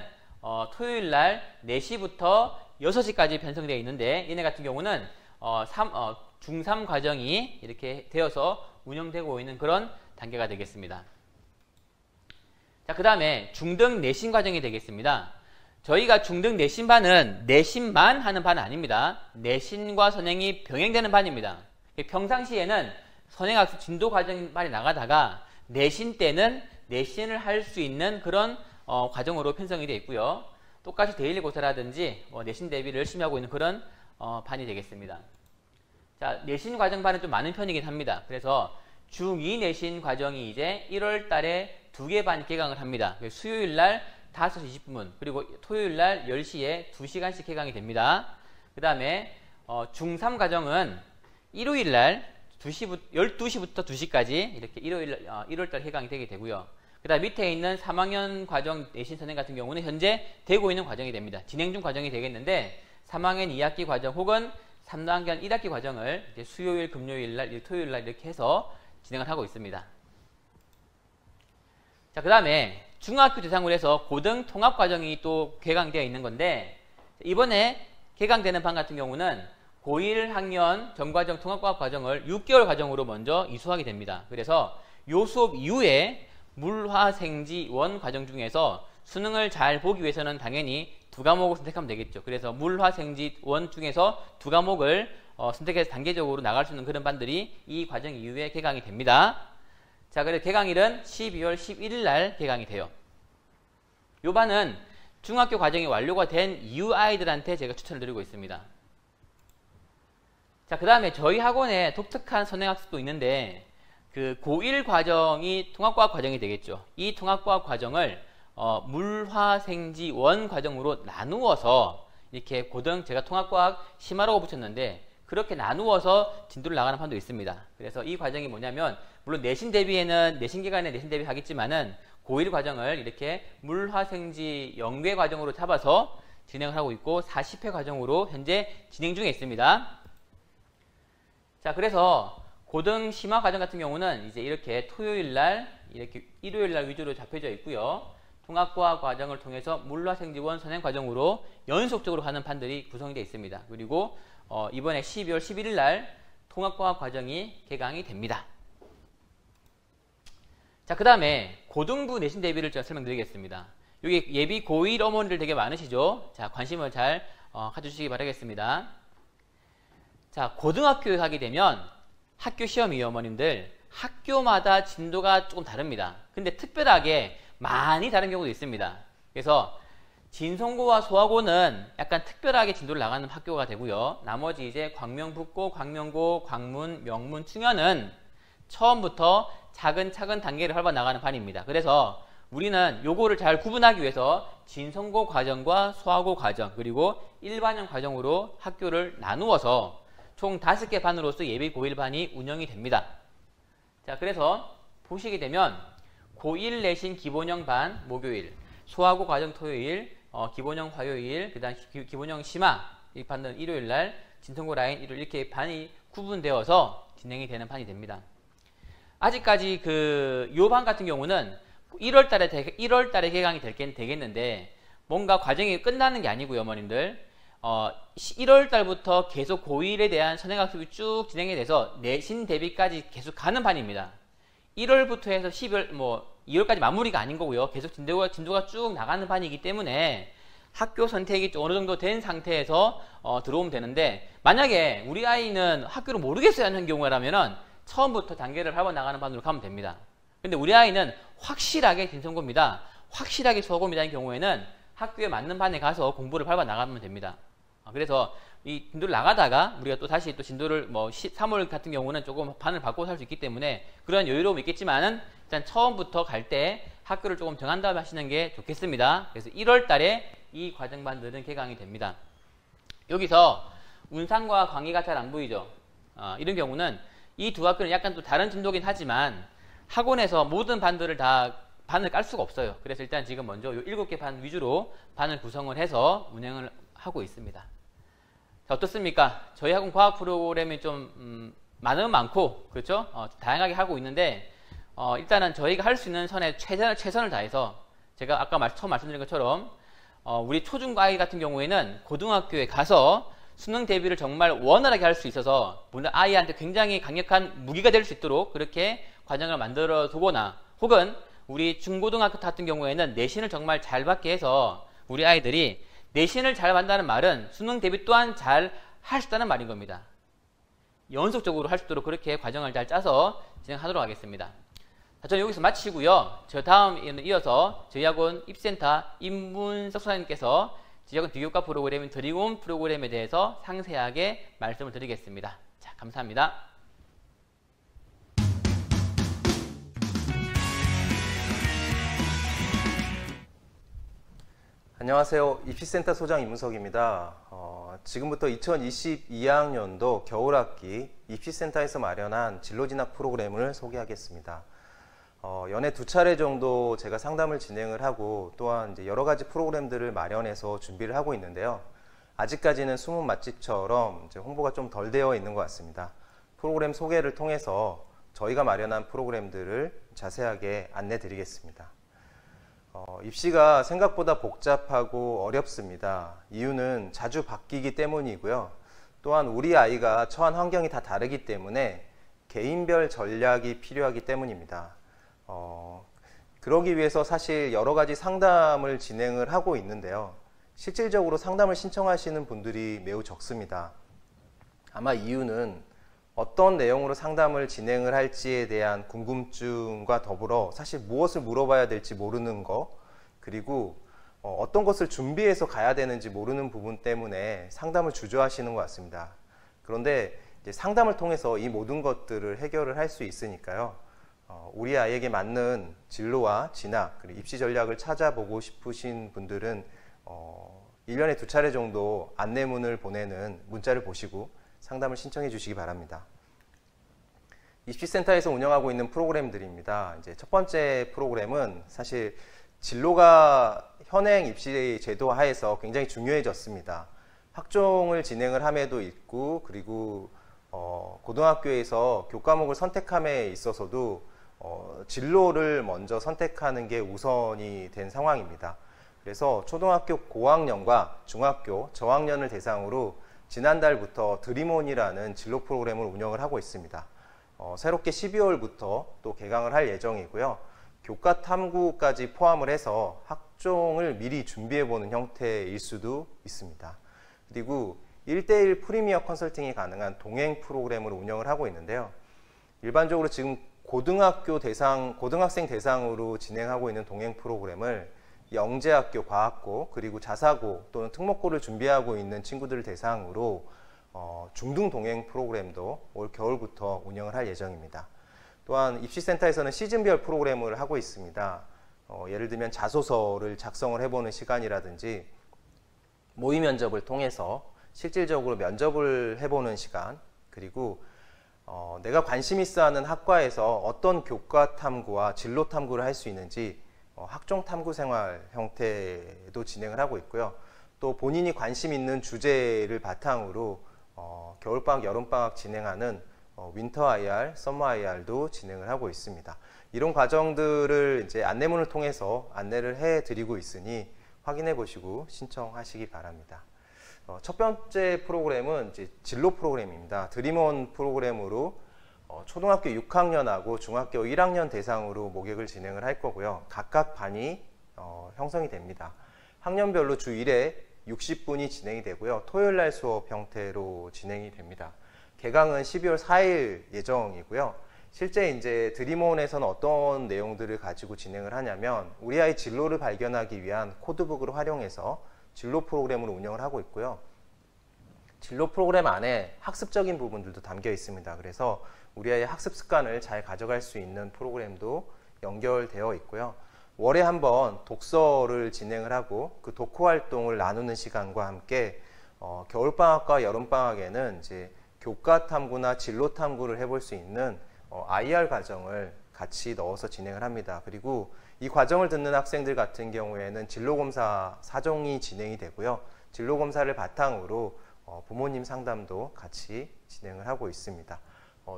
토요일 날 4시부터 6시까지 편성되어 있는데 얘네 같은 경우는 중3 과정이 이렇게 되어서 운영되고 있는 그런 단계가 되겠습니다. 자, 그 다음에 중등 내신 과정이 되겠습니다. 저희가 중등 내신반은 내신만 하는 반은 아닙니다. 내신과 선행이 병행되는 반입니다. 평상시에는 선행학습 진도 과정반이 나가다가 내신 때는 내신을 할 수 있는 그런 과정으로 편성이 되어 있고요. 똑같이 데일리고사라든지 내신 대비를 열심히 하고 있는 그런 반이 되겠습니다. 자, 내신 과정반은 좀 많은 편이긴 합니다. 그래서 중2 내신 과정이 이제 1월 달에 2개 반이 개강을 합니다. 수요일 날 5시 20분 그리고 토요일 날 10시에 2시간씩 개강이 됩니다. 그 다음에 중3 과정은 일요일 날 12시부터 2시까지 이렇게 1월 달 개강이 되게 되고요. 그 다음 밑에 있는 3학년 과정 내신 선행 같은 경우는 현재 되고 있는 과정이 됩니다. 진행 중 과정이 되겠는데 3학년 2학기 과정 혹은 3학년 1학기 과정을 이제 수요일, 금요일 날, 토요일 날 이렇게 해서 진행을 하고 있습니다. 자, 그 다음에 중학교 대상으로 해서 고등 통합 과정이 또 개강되어 있는 건데 이번에 개강되는 반 같은 경우는 고1 학년 전과정 통합과학 과정을 6개월 과정으로 먼저 이수하게 됩니다. 그래서 요 수업 이후에 물화생지 원 과정 중에서 수능을 잘 보기 위해서는 당연히 두 과목을 선택하면 되겠죠. 그래서 물화생지 원 중에서 두 과목을 선택해서 단계적으로 나갈 수 있는 그런 반들이 이 과정 이후에 개강이 됩니다. 자, 그래서 개강일은 12월 11일 날 개강이 돼요. 요 반은 중학교 과정이 완료가 된 이후 아이들한테 제가 추천을 드리고 있습니다. 자, 그 다음에 저희 학원에 독특한 선행학습도 있는데 그 고1 과정이 통합과학 과정이 되겠죠. 이 통합과학 과정을 물화생지 원 과정으로 나누어서 이렇게 제가 통합과학 심화라고 붙였는데 그렇게 나누어서 진도를 나가는 판도 있습니다. 그래서 이 과정이 뭐냐면 물론 내신 대비에는 내신 기간에 내신 대비 하겠지만은 고1 과정을 이렇게 물화생지 연계 과정으로 잡아서 진행을 하고 있고 40회 과정으로 현재 진행 중에 있습니다. 자, 그래서 고등 심화 과정 같은 경우는 이제 이렇게 토요일 날, 이렇게 일요일 날 위주로 잡혀져 있고요. 통합과학 과정을 통해서 물화생지원 선행 과정으로 연속적으로 가는 판들이 구성이 되어 있습니다. 그리고 이번에 12월 11일 날 통합과학 과정이 개강이 됩니다. 자, 그 다음에 고등부 내신 대비를 제가 설명드리겠습니다. 여기 예비 고1 어머니들 되게 많으시죠? 자, 관심을 잘 가져주시기 바라겠습니다. 자, 고등학교에 가게 되면 학교 시험이요, 어머님들. 학교마다 진도가 조금 다릅니다. 근데 특별하게 많이 다른 경우도 있습니다. 그래서 진성고와 소화고는 약간 특별하게 진도를 나가는 학교가 되고요. 나머지 이제 광명북고, 광명고, 광문, 명문, 충현은 처음부터 차근차근 단계를 밟아 나가는 판입니다. 그래서 우리는 요거를 잘 구분하기 위해서 진성고 과정과 소화고 과정 그리고 일반형 과정으로 학교를 나누어서 총 5개 반으로서 예비 고1 반이 운영이 됩니다. 자, 그래서 보시게 되면 고1 내신 기본형 반 목요일, 소화고 과정 토요일, 기본형 화요일, 그 다음 기본형 심화 이 반은 일요일 날, 진성고 라인 일요일 이렇게 반이 구분되어서 진행이 되는 판이 됩니다. 아직까지 요 반 같은 경우는 1월 달에 개강이 되겠는데 뭔가 과정이 끝나는 게 아니고요, 어머님들. 1월 달부터 계속 고1에 대한 선행학습이 쭉 진행이 돼서 내신 대비까지 계속 가는 판입니다. 1월부터 해서 2월까지 마무리가 아닌 거고요. 계속 진도가 쭉 나가는 판이기 때문에 학교 선택이 좀 어느 정도 된 상태에서 들어오면 되는데 만약에 우리 아이는 학교를 모르겠어요 하는 경우라면은 처음부터 단계를 밟아 나가는 판으로 가면 됩니다. 근데 우리 아이는 확실하게 진성고입니다. 확실하게 소고입니다. 인 경우에는 학교에 맞는 반에 가서 공부를 밟아 나가면 됩니다. 그래서 이 진도를 나가다가 우리가 또 다시 또 진도를 3월 같은 경우는 조금 반을 바꿔서 할 수 있기 때문에 그런 여유로움이 있겠지만은 일단 처음부터 갈 때 학교를 조금 정한 다음에 하시는 게 좋겠습니다. 그래서 1월 달에 이 과정반들은 개강이 됩니다. 여기서 운산과 광희가 잘 안 보이죠? 이런 경우는 이 두 학교는 약간 또 다른 진도긴 하지만 학원에서 모든 반들을 다 반을 깔 수가 없어요. 그래서 일단 지금 먼저 요 7개 반 위주로 반을 구성을 해서 운영을 하고 있습니다. 자, 어떻습니까? 저희 학원 과학 프로그램이 좀 많으면 많고 그렇죠? 다양하게 하고 있는데 일단은 저희가 할 수 있는 선에 최선을 다해서 제가 아까 처음 말씀드린 것처럼 우리 초중고 아이 같은 경우에는 고등학교에 가서 수능 대비를 정말 원활하게 할 수 있어서 아이한테 굉장히 강력한 무기가 될 수 있도록 그렇게 과정을 만들어 두거나 혹은 우리 중고등학교 같은 경우에는 내신을 정말 잘 받게 해서 우리 아이들이 내신을 잘 받는다는 말은 수능 대비 또한 잘 할 수 있다는 말인 겁니다. 연속적으로 할 수 있도록 그렇게 과정을 잘 짜서 진행하도록 하겠습니다. 자, 저는 여기서 마치고요. 저 다음에는 이어서 저희 학원 입센터 임문석 소장님께서 저희 학원 비교과 프로그램인 드림홈 프로그램에 대해서 상세하게 말씀을 드리겠습니다. 자, 감사합니다. 안녕하세요. 입시센터 소장 임문석입니다. 지금부터 2022학년도 겨울학기 입시센터에서 마련한 진로진학 프로그램을 소개하겠습니다. 연애 2차례 정도 제가 상담을 진행을 하고 또한 이제 여러 가지 프로그램들을 마련해서 준비를 하고 있는데요. 아직까지는 숨은 맛집처럼 이제 홍보가 좀 덜 되어 있는 것 같습니다. 프로그램 소개를 통해서 저희가 마련한 프로그램들을 자세하게 안내 드리겠습니다. 입시가 생각보다 복잡하고 어렵습니다. 이유는 자주 바뀌기 때문이고요. 또한 우리 아이가 처한 환경이 다 다르기 때문에 개인별 전략이 필요하기 때문입니다. 그러기 위해서 사실 여러 가지 상담을 진행을 하고 있는데요. 실질적으로 상담을 신청하시는 분들이 매우 적습니다. 아마 이유는 어떤 내용으로 상담을 진행을 할지에 대한 궁금증과 더불어 사실 무엇을 물어봐야 될지 모르는 거, 그리고 어떤 것을 준비해서 가야 되는지 모르는 부분 때문에 상담을 주저하시는 것 같습니다. 그런데 이제 상담을 통해서 이 모든 것들을 해결을 할 수 있으니까요. 우리 아이에게 맞는 진로와 진학, 그리고 입시 전략을 찾아보고 싶으신 분들은 1년에 2차례 정도 안내문을 보내는 문자를 보시고 상담을 신청해 주시기 바랍니다. 입시센터에서 운영하고 있는 프로그램들입니다. 이제 첫 번째 프로그램은 사실 진로가 현행 입시 제도 하에서 굉장히 중요해졌습니다. 학종을 진행을 함에도 있고, 그리고 고등학교에서 교과목을 선택함에 있어서도 진로를 먼저 선택하는 게 우선이 된 상황입니다. 그래서 초등학교 고학년과 중학교 저학년을 대상으로 지난달부터 드림온이라는 진로 프로그램을 운영을 하고 있습니다. 새롭게 12월부터 또 개강을 할 예정이고요. 교과 탐구까지 포함을 해서 학종을 미리 준비해보는 형태일 수도 있습니다. 그리고 1:1 프리미어 컨설팅이 가능한 동행 프로그램을 운영을 하고 있는데요. 일반적으로 지금 고등학생 대상으로 진행하고 있는 동행 프로그램을 영재학교 과학고, 그리고 자사고 또는 특목고를 준비하고 있는 친구들을 대상으로 중등 동행 프로그램도 올 겨울부터 운영을 할 예정입니다. 또한 입시센터에서는 시즌별 프로그램을 하고 있습니다. 예를 들면 자소서를 작성을 해보는 시간이라든지 모의 면접을 통해서 실질적으로 면접을 해보는 시간, 그리고 내가 관심 있어 하는 학과에서 어떤 교과 탐구와 진로 탐구를 할 수 있는지 학종 탐구 생활 형태도 진행을 하고 있고요. 또 본인이 관심 있는 주제를 바탕으로 겨울방학, 여름방학 진행하는 윈터 IR, 썸머 IR도 진행을 하고 있습니다. 이런 과정들을 이제 안내문을 통해서 안내를 해드리고 있으니 확인해 보시고 신청하시기 바랍니다. 첫 번째 프로그램은 이제 진로 프로그램입니다. 드림온 프로그램으로 초등학교 6학년하고 중학교 1학년 대상으로 모객을 진행을 할 거고요. 각각 반이 형성이 됩니다. 학년별로 주 1회 60분이 진행이 되고요. 토요일 날 수업 형태로 진행이 됩니다. 개강은 12월 4일 예정이고요. 실제 이제 드림온에서는 어떤 내용들을 가지고 진행을 하냐면 우리 아이 진로를 발견하기 위한 코드북을 활용해서 진로 프로그램을 운영을 하고 있고요. 진로 프로그램 안에 학습적인 부분들도 담겨 있습니다. 그래서 우리 아이의 학습 습관을 잘 가져갈 수 있는 프로그램도 연결되어 있고요. 월에 한 번 독서를 진행을 하고 그 독후 활동을 나누는 시간과 함께 겨울방학과 여름방학에는 이제 교과 탐구나 진로 탐구를 해볼 수 있는 IR 과정을 같이 넣어서 진행을 합니다. 그리고 이 과정을 듣는 학생들 같은 경우에는 진로검사 사정이 진행이 되고요. 진로검사를 바탕으로 부모님 상담도 같이 진행을 하고 있습니다.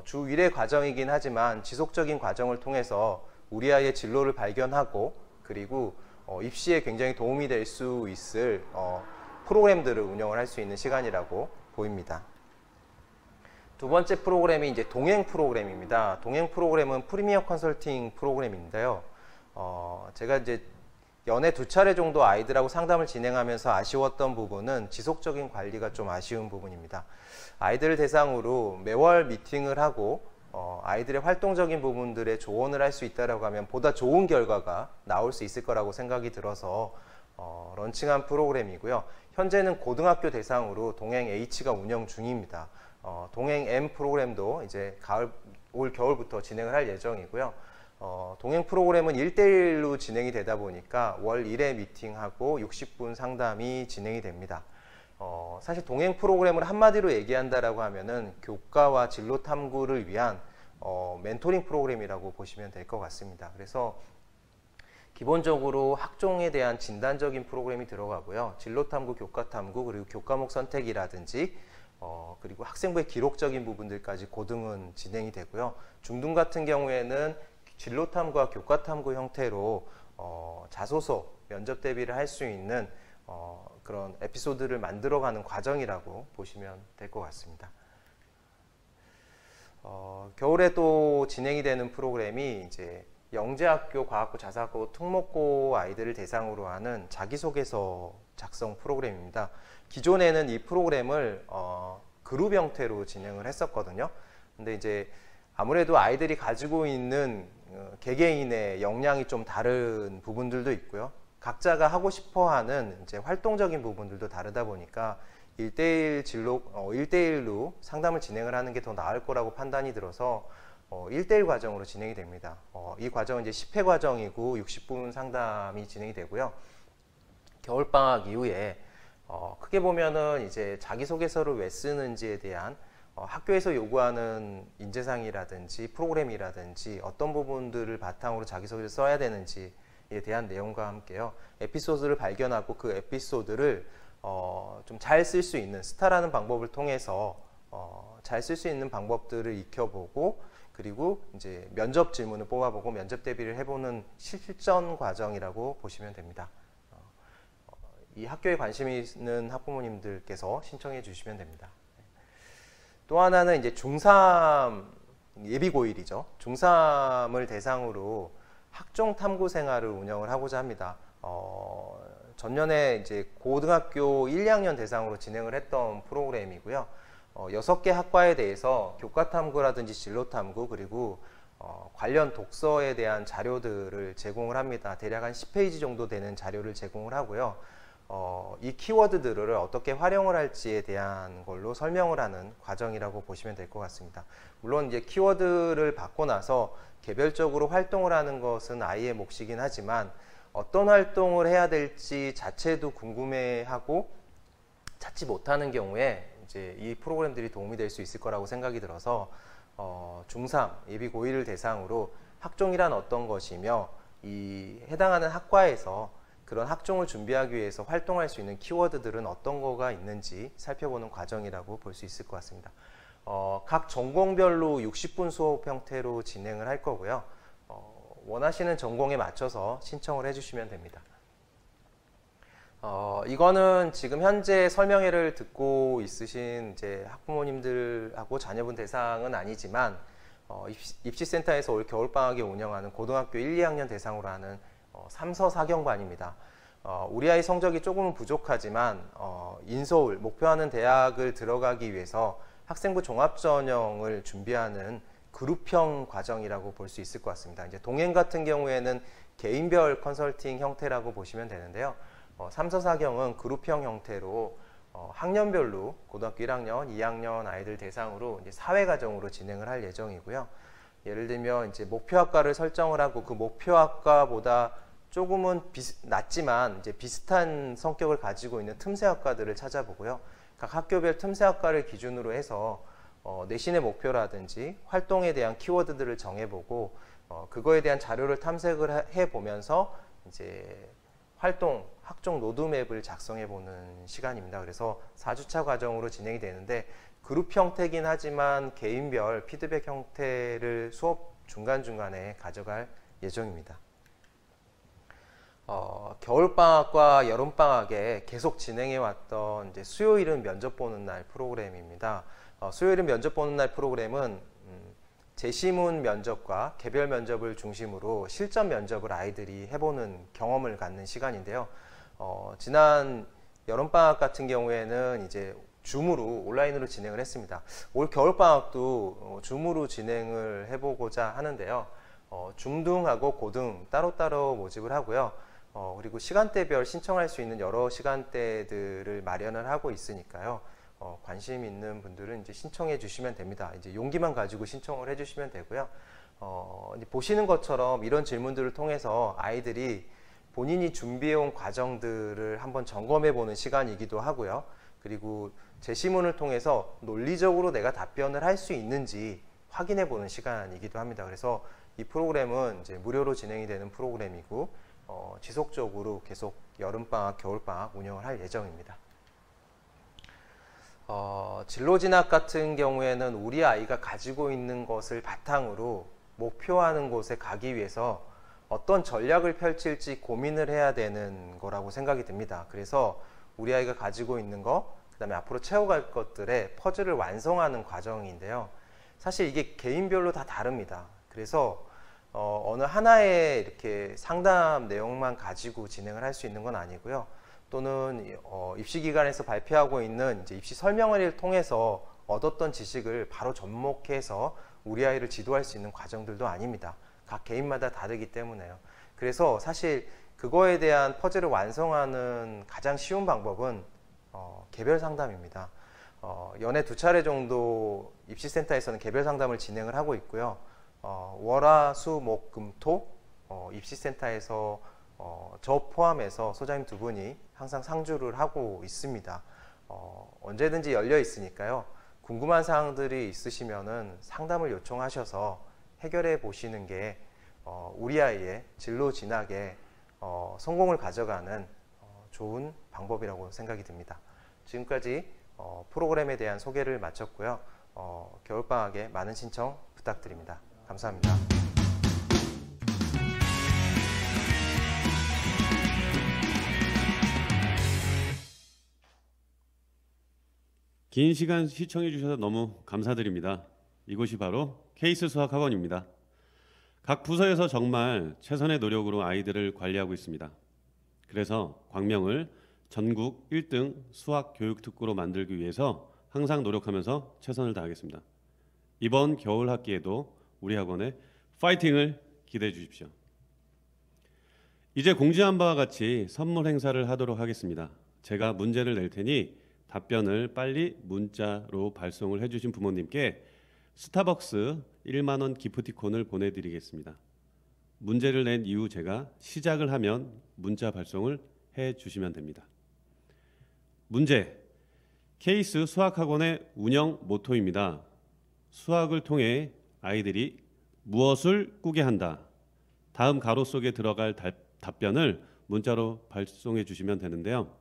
주 1회 과정이긴 하지만 지속적인 과정을 통해서 우리 아이의 진로를 발견하고 그리고 입시에 굉장히 도움이 될 수 있을 프로그램들을 운영을 할 수 있는 시간이라고 보입니다. 두 번째 프로그램이 이제 동행 프로그램입니다. 동행 프로그램은 프리미어 컨설팅 프로그램인데요. 제가 이제 연애 2차례 정도 아이들하고 상담을 진행하면서 아쉬웠던 부분은 지속적인 관리가 좀 아쉬운 부분입니다. 아이들을 대상으로 매월 미팅을 하고 아이들의 활동적인 부분들에 조언을 할 수 있다라고 하면 보다 좋은 결과가 나올 수 있을 거라고 생각이 들어서 런칭한 프로그램이고요. 현재는 고등학교 대상으로 동행 H가 운영 중입니다. 동행 M 프로그램도 이제 올 겨울부터 진행을 할 예정이고요. 동행 프로그램은 1:1로 진행이 되다 보니까 월 1회 미팅하고 60분 상담이 진행이 됩니다. 사실 동행 프로그램을 한마디로 얘기한다라고 하면은 교과와 진로 탐구를 위한 멘토링 프로그램이라고 보시면 될 것 같습니다. 그래서 기본적으로 학종에 대한 진단적인 프로그램이 들어가고요. 진로 탐구, 교과 탐구, 그리고 교과목 선택이라든지 그리고 학생부의 기록적인 부분들까지 고등은 진행이 되고요. 중등 같은 경우에는 진로 탐구와 교과 탐구 형태로 자소서 면접 대비를 할 수 있는 그런 에피소드를 만들어가는 과정이라고 보시면 될 것 같습니다. 겨울에 또 진행이 되는 프로그램이 이제 영재학교, 과학고, 자사학고, 특목고 아이들을 대상으로 하는 자기소개서 작성 프로그램입니다. 기존에는 이 프로그램을 그룹 형태로 진행을 했었거든요. 근데 이제 아무래도 아이들이 가지고 있는 개개인의 역량이 좀 다른 부분들도 있고요. 각자가 하고 싶어 하는 이제 활동적인 부분들도 다르다 보니까 1대1로 상담을 진행을 하는 게 더 나을 거라고 판단이 들어서 1대1 과정으로 진행이 됩니다. 이 과정은 이제 10회 과정이고 60분 상담이 진행이 되고요. 겨울방학 이후에 크게 보면은 이제 자기소개서를 왜 쓰는지에 대한 학교에서 요구하는 인재상이라든지 프로그램이라든지 어떤 부분들을 바탕으로 자기소개를 써야 되는지에 대한 내용과 함께요. 에피소드를 발견하고 그 에피소드를 좀 잘 쓸 수 있는 스타라는 방법을 통해서 잘 쓸 수 있는 방법들을 익혀보고 그리고 이제 면접 질문을 뽑아보고 면접 대비를 해보는 실전 과정이라고 보시면 됩니다. 이 학교에 관심 있는 학부모님들께서 신청해 주시면 됩니다. 또 하나는 이제 중3 예비고1이죠. 중3을 대상으로 학종 탐구 생활을 운영을 하고자 합니다. 전년에 이제 고등학교 1, 2학년 대상으로 진행을 했던 프로그램이고요. 6개 학과에 대해서 교과 탐구라든지 진로 탐구 그리고 관련 독서에 대한 자료들을 제공을 합니다. 대략 한 10페이지 정도 되는 자료를 제공을 하고요. 이 키워드들을 어떻게 활용을 할지에 대한 걸로 설명을 하는 과정이라고 보시면 될 것 같습니다. 물론 이제 키워드를 받고 나서 개별적으로 활동을 하는 것은 아이의 몫이긴 하지만 어떤 활동을 해야 될지 자체도 궁금해하고 찾지 못하는 경우에 이제 이 프로그램들이 도움이 될 수 있을 거라고 생각이 들어서 중3 예비 고1을 대상으로 학종이란 어떤 것이며 이 해당하는 학과에서 그런 학종을 준비하기 위해서 활동할 수 있는 키워드들은 어떤 거가 있는지 살펴보는 과정이라고 볼 수 있을 것 같습니다. 각 전공별로 60분 수업 형태로 진행을 할 거고요. 원하시는 전공에 맞춰서 신청을 해주시면 됩니다. 이거는 지금 현재 설명회를 듣고 있으신 이제 학부모님들하고 자녀분 대상은 아니지만 입시센터에서 올 겨울방학에 운영하는 고등학교 1, 2학년 대상으로 하는 3서 4경반입니다. 우리 아이 성적이 조금은 부족하지만 인서울, 목표하는 대학을 들어가기 위해서 학생부 종합전형을 준비하는 그룹형 과정이라고 볼 수 있을 것 같습니다. 이제 동행 같은 경우에는 개인별 컨설팅 형태라고 보시면 되는데요. 3서 4경은 그룹형 형태로 학년별로 고등학교 1학년, 2학년 아이들 대상으로 이제 사회과정으로 진행을 할 예정이고요. 예를 들면 이제 목표학과를 설정을 하고 그 목표학과보다 조금은 낮지만 이제 비슷한 성격을 가지고 있는 틈새학과들을 찾아보고요. 각 학교별 틈새학과를 기준으로 해서 내신의 목표라든지 활동에 대한 키워드들을 정해보고 그거에 대한 자료를 탐색을 해보면서 이제 학종 로드맵을 작성해보는 시간입니다. 그래서 4주차 과정으로 진행이 되는데 그룹 형태긴 하지만 개인별 피드백 형태를 수업 중간중간에 가져갈 예정입니다. 겨울방학과 여름방학에 계속 진행해왔던 이제 수요일은 면접 보는 날 프로그램입니다. 수요일은 면접 보는 날 프로그램은 재시문 면접과 개별 면접을 중심으로 실전 면접을 아이들이 해보는 경험을 갖는 시간인데요. 지난 여름방학 같은 경우에는 이제 줌으로 온라인으로 진행을 했습니다. 올 겨울방학도 줌으로 진행을 해보고자 하는데요. 중등하고 고등 따로따로 모집을 하고요. 그리고 시간대별 신청할 수 있는 여러 시간대들을 마련을 하고 있으니까요. 관심 있는 분들은 이제 신청해 주시면 됩니다. 이제 용기만 가지고 신청을 해 주시면 되고요. 보시는 것처럼 이런 질문들을 통해서 아이들이 본인이 준비해온 과정들을 한번 점검해 보는 시간이기도 하고요. 그리고 제시문을 통해서 논리적으로 내가 답변을 할 수 있는지 확인해 보는 시간이기도 합니다. 그래서 이 프로그램은 이제 무료로 진행이 되는 프로그램이고 지속적으로 계속 여름방학, 겨울방학 운영을 할 예정입니다. 진로진학 같은 경우에는 우리 아이가 가지고 있는 것을 바탕으로 목표하는 곳에 가기 위해서 어떤 전략을 펼칠지 고민을 해야 되는 거라고 생각이 듭니다. 그래서 우리 아이가 가지고 있는 거, 그다음에 앞으로 채워갈 것들의 퍼즐을 완성하는 과정인데요. 사실 이게 개인별로 다 다릅니다. 그래서 어느 하나의 이렇게 상담 내용만 가지고 진행을 할 수 있는 건 아니고요. 또는 입시기관에서 발표하고 있는 이제 입시 설명회를 통해서 얻었던 지식을 바로 접목해서 우리 아이를 지도할 수 있는 과정들도 아닙니다. 각 개인마다 다르기 때문에요. 그래서 사실 그거에 대한 퍼즐을 완성하는 가장 쉬운 방법은 개별 상담입니다. 연에 2차례 정도 입시센터에서는 개별 상담을 진행을 하고 있고요. 월, 수, 목, 금, 토 입시센터에서 저 포함해서 소장님 2분이 항상 상주를 하고 있습니다. 언제든지 열려 있으니까요. 궁금한 사항들이 있으시면은 상담을 요청하셔서 해결해 보시는 게 우리 아이의 진로 진학에 성공을 가져가는 좋은 방법이라고 생각이 듭니다. 지금까지 프로그램에 대한 소개를 마쳤고요. 겨울방학에 많은 신청 부탁드립니다. 감사합니다. 긴 시간 시청해 주셔서 너무 감사드립니다. 이곳이 바로 케이스 수학학원입니다. 각 부서에서 정말 최선의 노력으로 아이들을 관리하고 있습니다. 그래서 광명을 전국 1등 수학 교육 특구로 만들기 위해서 항상 노력하면서 최선을 다하겠습니다. 이번 겨울 학기에도 우리 학원의 파이팅을 기대해 주십시오. 이제 공지한 바와 같이 선물 행사를 하도록 하겠습니다. 제가 문제를 낼 테니 답변을 빨리 문자로 발송을 해주신 부모님께 스타벅스 1만 원 기프티콘을 보내드리겠습니다. 문제를 낸 이후 제가 시작을 하면 문자 발송을 해주시면 됩니다. 문제, 케이스 수학학원의 운영 모토입니다. 수학을 통해 아이들이 무엇을 꾸게 한다. 다음 가로 속에 들어갈 답변을 문자로 발송해 주시면 되는데요.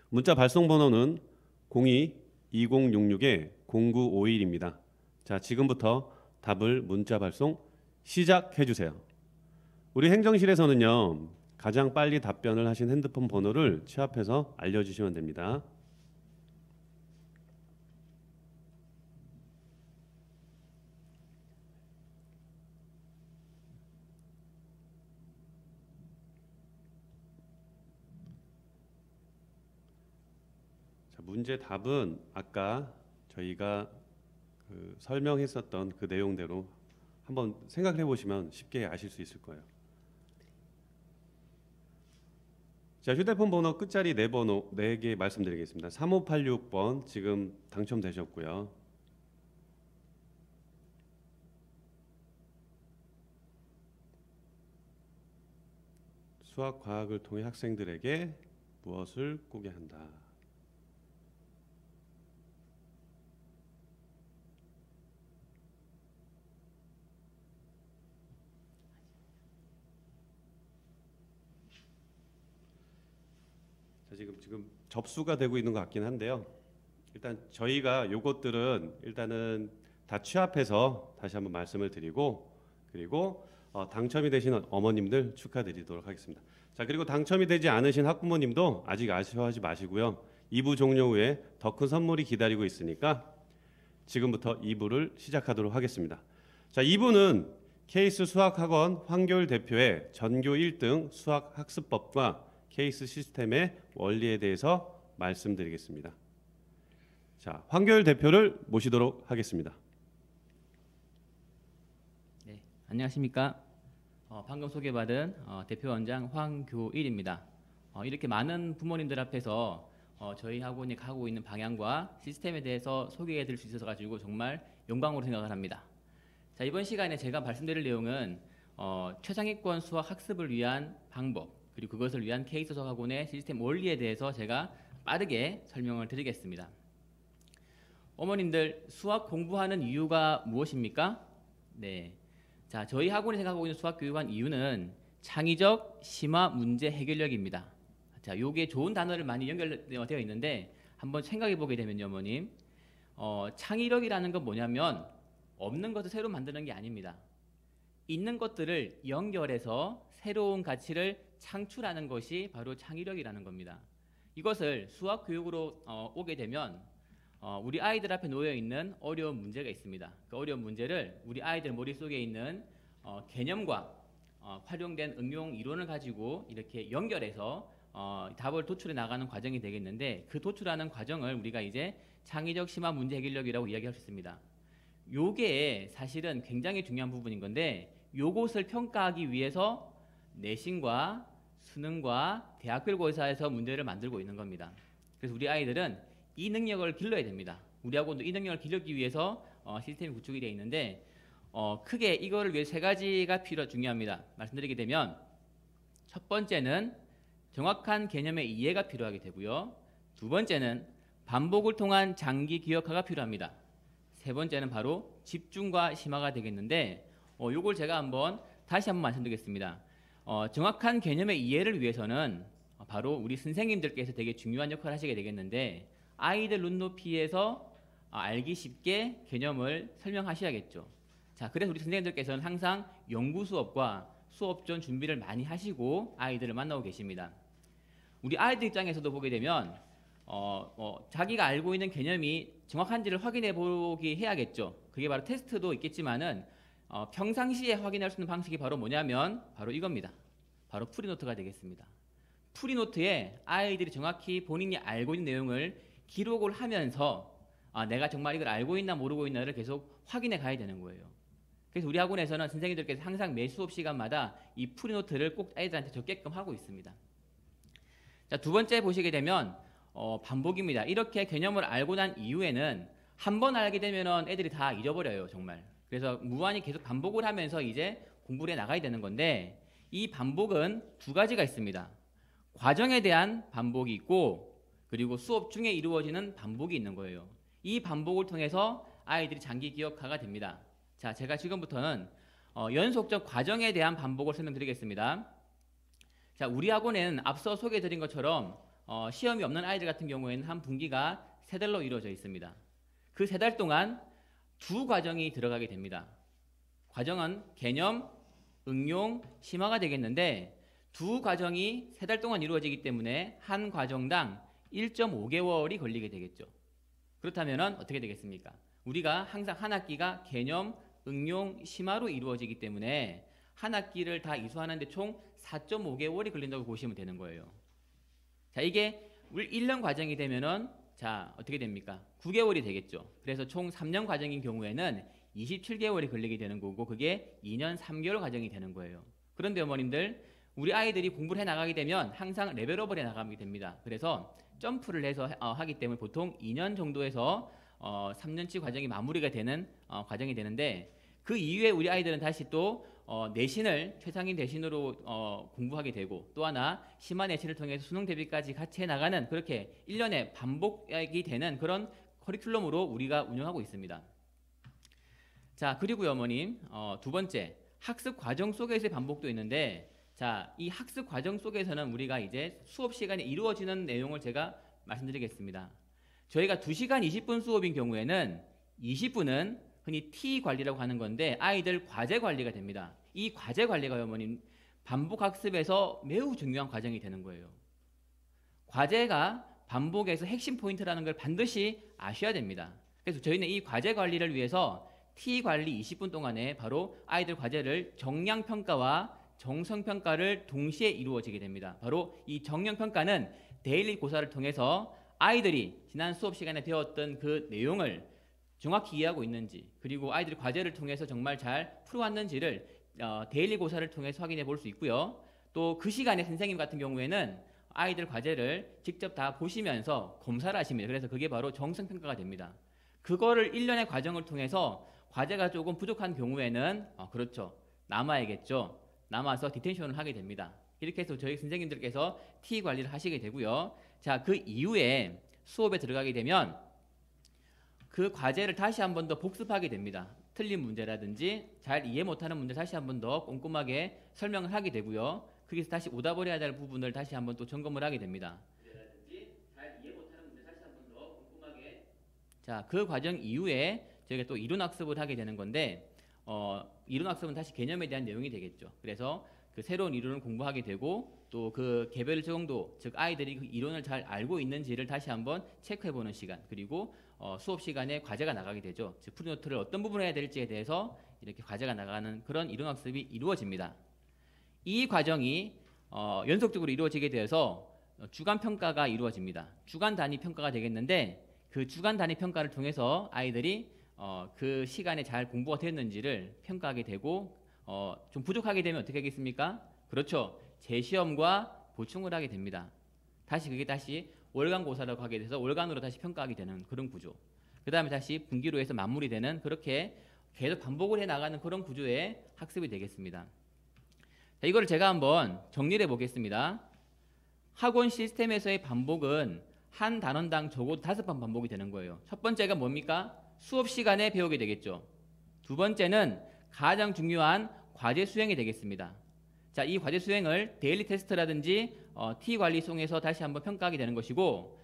문자 발송 번호는 02-2066-0951입니다. 자, 지금부터 답을 문자 발송 시작해 주세요. 우리 행정실에서는요, 가장 빨리 답변을 하신 핸드폰 번호를 취합해서 알려주시면 됩니다. 자, 문제 답은 아까 저희가 설명했었던 그 내용대로 한번 생각해 보시면 쉽게 아실 수 있을 거예요. 자, 휴대폰 번호 끝자리 4개 말씀드리겠습니다. 3586번 지금 당첨되셨고요. 수학, 과학을 통해 학생들에게 무엇을 꾸게 한다. 지금 접수가 되고 있는 것 같긴 한데요. 일단 저희가 요것들은 일단은 다 취합해서 다시 한번 말씀을 드리고, 그리고 당첨이 되신 어머님들 축하드리도록 하겠습니다. 자, 그리고 당첨이 되지 않으신 학부모님도 아직 아쉬워하지 마시고요. 2부 종료 후에 더 큰 선물이 기다리고 있으니까 지금부터 2부를 시작하도록 하겠습니다. 자, 2부는 케이스 수학학원 황교율 대표의 전교 1등 수학학습법과 케이스 시스템의 원리에 대해서 말씀드리겠습니다. 자, 황교율 대표를 모시도록 하겠습니다. 네, 안녕하십니까? 방금 소개받은 대표원장 황교일입니다. 이렇게 많은 부모님들 앞에서 저희 학원이 가고 있는 방향과 시스템에 대해서 소개해 드릴 수 있어서 가지고 정말 영광으로 생각을 합니다. 자, 이번 시간에 제가 말씀드릴 내용은 최상위권 수학 학습을 위한 방법, 그리고 그것을 위한 케이스 수학학원의 시스템 원리에 대해서 제가 빠르게 설명을 드리겠습니다. 어머님들, 수학 공부하는 이유가 무엇입니까? 네, 자, 저희 학원이 생각하고 있는 수학 교육한 이유는 창의적 심화 문제 해결력입니다. 자, 요게 좋은 단어를 많이 연결되어 있는데 한번 생각해 보게 되면요, 어머님, 창의력이라는 건 뭐냐면 없는 것을 새로 만드는 게 아닙니다. 있는 것들을 연결해서 새로운 가치를 창출하는 것이 바로 창의력이라는 겁니다. 이것을 수학 교육으로 오게 되면 우리 아이들 앞에 놓여 있는 어려운 문제가 있습니다. 그 어려운 문제를 우리 아이들 머릿속에 있는 개념과 활용된 응용 이론을 가지고 이렇게 연결해서 답을 도출해 나가는 과정이 되겠는데, 그 도출하는 과정을 우리가 이제 창의적 심화 문제 해결력이라고 이야기할 수 있습니다. 요게 사실은 굉장히 중요한 부분인 건데, 요것을 평가하기 위해서 내신과 수능과 대학별고사에서 문제를 만들고 있는 겁니다. 그래서 우리 아이들은 이 능력을 길러야 됩니다. 우리 학원도 이 능력을 기르기 위해서 시스템이 구축이 되어 있는데, 크게 이거를 위해 세 가지가 중요합니다. 말씀드리게 되면, 첫 번째는 정확한 개념의 이해가 필요하게 되고요. 두 번째는 반복을 통한 장기 기억화가 필요합니다. 세 번째는 바로 집중과 심화가 되겠는데, 요걸 제가 다시 한번 말씀드리겠습니다. 정확한 개념의 이해를 위해서는 바로 우리 선생님들께서 되게 중요한 역할을 하시게 되겠는데, 아이들 눈높이에서 알기 쉽게 개념을 설명하셔야겠죠. 자, 그래서 우리 선생님들께서는 항상 연구 수업과 수업 전 준비를 많이 하시고 아이들을 만나고 계십니다. 우리 아이들 입장에서도 보게 되면 자기가 알고 있는 개념이 정확한지를 확인해 보기 해야겠죠. 그게 바로 테스트도 있겠지만은 평상시에 확인할 수 있는 방식이 바로 뭐냐면 바로 이겁니다. 바로 풀이노트가 되겠습니다. 풀이노트에 아이들이 정확히 본인이 알고 있는 내용을 기록을 하면서 내가 정말 이걸 알고 있나 모르고 있나를 계속 확인해 가야 되는 거예요. 그래서 우리 학원에서는 선생님들께서 항상 매 수업 시간마다 이 풀이노트를 꼭 아이들한테 적게끔 하고 있습니다. 자, 두 번째 보시게 되면 반복입니다. 이렇게 개념을 알고 난 이후에는 한 번 알게 되면 애들이 다 잊어버려요, 정말. 그래서 무한히 계속 반복을 하면서 이제 공부를 해 나가야 되는 건데, 이 반복은 두 가지가 있습니다. 과정에 대한 반복이 있고, 그리고 수업 중에 이루어지는 반복이 있는 거예요. 이 반복을 통해서 아이들이 장기 기억화가 됩니다. 자, 제가 지금부터는 연속적 과정에 대한 반복을 설명드리겠습니다. 자, 우리 학원에는 앞서 소개해드린 것처럼 시험이 없는 아이들 같은 경우에는 한 분기가 3달로 이루어져 있습니다. 그 3달 동안 두 과정이 들어가게 됩니다. 과정은 개념, 응용, 심화가 되겠는데, 두 과정이 3달 동안 이루어지기 때문에 한 과정당 1.5개월이 걸리게 되겠죠. 그렇다면 어떻게 되겠습니까? 우리가 항상 한 학기가 개념, 응용, 심화로 이루어지기 때문에 한 학기를 다 이수하는데 총 4.5개월이 걸린다고 보시면 되는 거예요. 자, 이게 1년 과정이 되면은 자, 어떻게 됩니까? 9개월이 되겠죠. 그래서 총 3년 과정인 경우에는 27개월이 걸리게 되는 거고, 그게 2년 3개월 과정이 되는 거예요. 그런데 어머님들, 우리 아이들이 공부를 해 나가게 되면 항상 레벨업을 해 나가게 됩니다. 그래서 점프를 해서 하기 때문에 보통 2년 정도에서 3년치 과정이 마무리가 되는 과정이 되는데, 그 이후에 우리 아이들은 다시 또 내신을 최상위 내신으로 공부하게 되고, 또 하나 심화 내신을 통해서 수능 대비까지 같이 해나가는, 그렇게 1년에 반복이 되는 그런 커리큘럼으로 우리가 운영하고 있습니다. 자, 그리고요 어머님, 두 번째, 학습 과정 속에서의 반복도 있는데, 자, 이 학습 과정 속에서는 우리가 이제 수업 시간에 이루어지는 내용을 제가 말씀드리겠습니다. 저희가 2시간 20분 수업인 경우에는 20분은 흔히 T 관리라고 하는 건데, 아이들 과제 관리가 됩니다. 이 과제 관리가 어머님 반복 학습에서 매우 중요한 과정이 되는 거예요. 과제가 반복에서 핵심 포인트라는 걸 반드시 아셔야 됩니다. 그래서 저희는 이 과제 관리를 위해서 T 관리 20분 동안에 바로 아이들 과제를 정량평가와 정성평가를 동시에 이루어지게 됩니다. 바로 이 정량평가는 데일리 고사를 통해서 아이들이 지난 수업 시간에 배웠던 그 내용을 정확히 이해하고 있는지, 그리고 아이들이 과제를 통해서 정말 잘 풀어왔는지를 데일리 고사를 통해서 확인해 볼 수 있고요. 또 그 시간에 선생님 같은 경우에는 아이들 과제를 직접 다 보시면서 검사를 하십니다. 그래서 그게 바로 정성평가가 됩니다. 그거를 1년의 과정을 통해서 과제가 조금 부족한 경우에는 그렇죠, 남아야겠죠. 남아서 디텐션을 하게 됩니다. 이렇게 해서 저희 선생님들께서 T 관리를 하시게 되고요. 자, 그 이후에 수업에 들어가게 되면 그 과제를 다시 한 번 더 복습하게 됩니다. 틀린 문제라든지 잘 이해 못하는 문제 다시 한 번 더 꼼꼼하게 설명을 하게 되고요. 거기서 다시 오답을 해야 될 부분을 다시 한 번 또 점검을 하게 됩니다. 잘 이해 못하는 문제 다시 한 번 더 꼼꼼하게. 자, 그 과정 이후에 저희가 또 이론 학습을 하게 되는 건데, 이론 학습은 다시 개념에 대한 내용이 되겠죠. 그래서 그 새로운 이론을 공부하게 되고 또 그 개별 정도, 즉 아이들이 그 이론을 잘 알고 있는지를 다시 한번 체크해보는 시간, 그리고 수업 시간에 과제가 나가게 되죠. 즉 프리노트를 어떤 부분을 해야 될지에 대해서 이렇게 과제가 나가는 그런 이론 학습이 이루어집니다. 이 과정이 연속적으로 이루어지게 되어서 주간 평가가 이루어집니다. 주간 단위 평가가 되겠는데 그 주간 단위 평가를 통해서 아이들이 그 시간에 잘 공부가 되었는지를 평가하게 되고 좀 부족하게 되면 어떻게 하겠습니까? 그렇죠. 재시험과 보충을 하게 됩니다. 그게 다시 월간고사라고 하게 돼서 월간으로 다시 평가하게 되는 그런 구조. 그 다음에 다시 분기로 해서 마무리되는, 그렇게 계속 반복을 해 나가는 그런 구조의 학습이 되겠습니다. 자, 이거를 제가 한번 정리를 해 보겠습니다. 학원 시스템에서의 반복은 한 단원당 적어도 5번 반복이 되는 거예요. 첫 번째가 뭡니까? 수업 시간에 배우게 되겠죠. 두 번째는 가장 중요한 과제 수행이 되겠습니다. 자, 이 과제 수행을 데일리 테스트라든지 T관리송에서 다시 한번 평가하게 되는 것이고,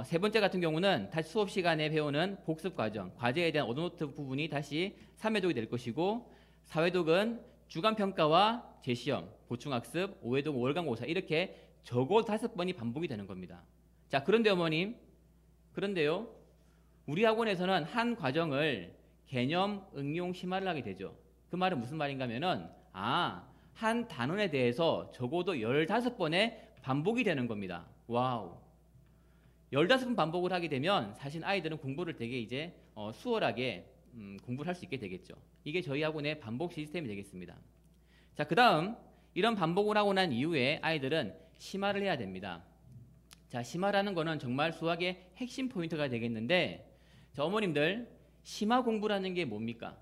세 번째 같은 경우는 다시 수업 시간에 배우는 복습 과정, 과제에 대한 오더노트 부분이 다시 3회독이 될 것이고, 4회독은 주간평가와 재시험, 보충학습, 5회독 월간고사, 이렇게 적어도 5번이 반복이 되는 겁니다. 자, 그런데 어머님, 그런데요, 우리 학원에서는 한 과정을 개념, 응용, 심화를 하게 되죠. 그 말은 무슨 말인가 하면은, 한 단원에 대해서 적어도 15번의 반복이 되는 겁니다. 와우. 15번 반복을 하게 되면 사실 아이들은 공부를 되게 이제 수월하게 공부를 할 수 있게 되겠죠. 이게 저희 학원의 반복 시스템이 되겠습니다. 자, 그 다음 이런 반복을 하고 난 이후에 아이들은 심화를 해야 됩니다. 자, 심화라는 거는 정말 수학의 핵심 포인트가 되겠는데, 자, 어머님들, 심화 공부라는 게 뭡니까?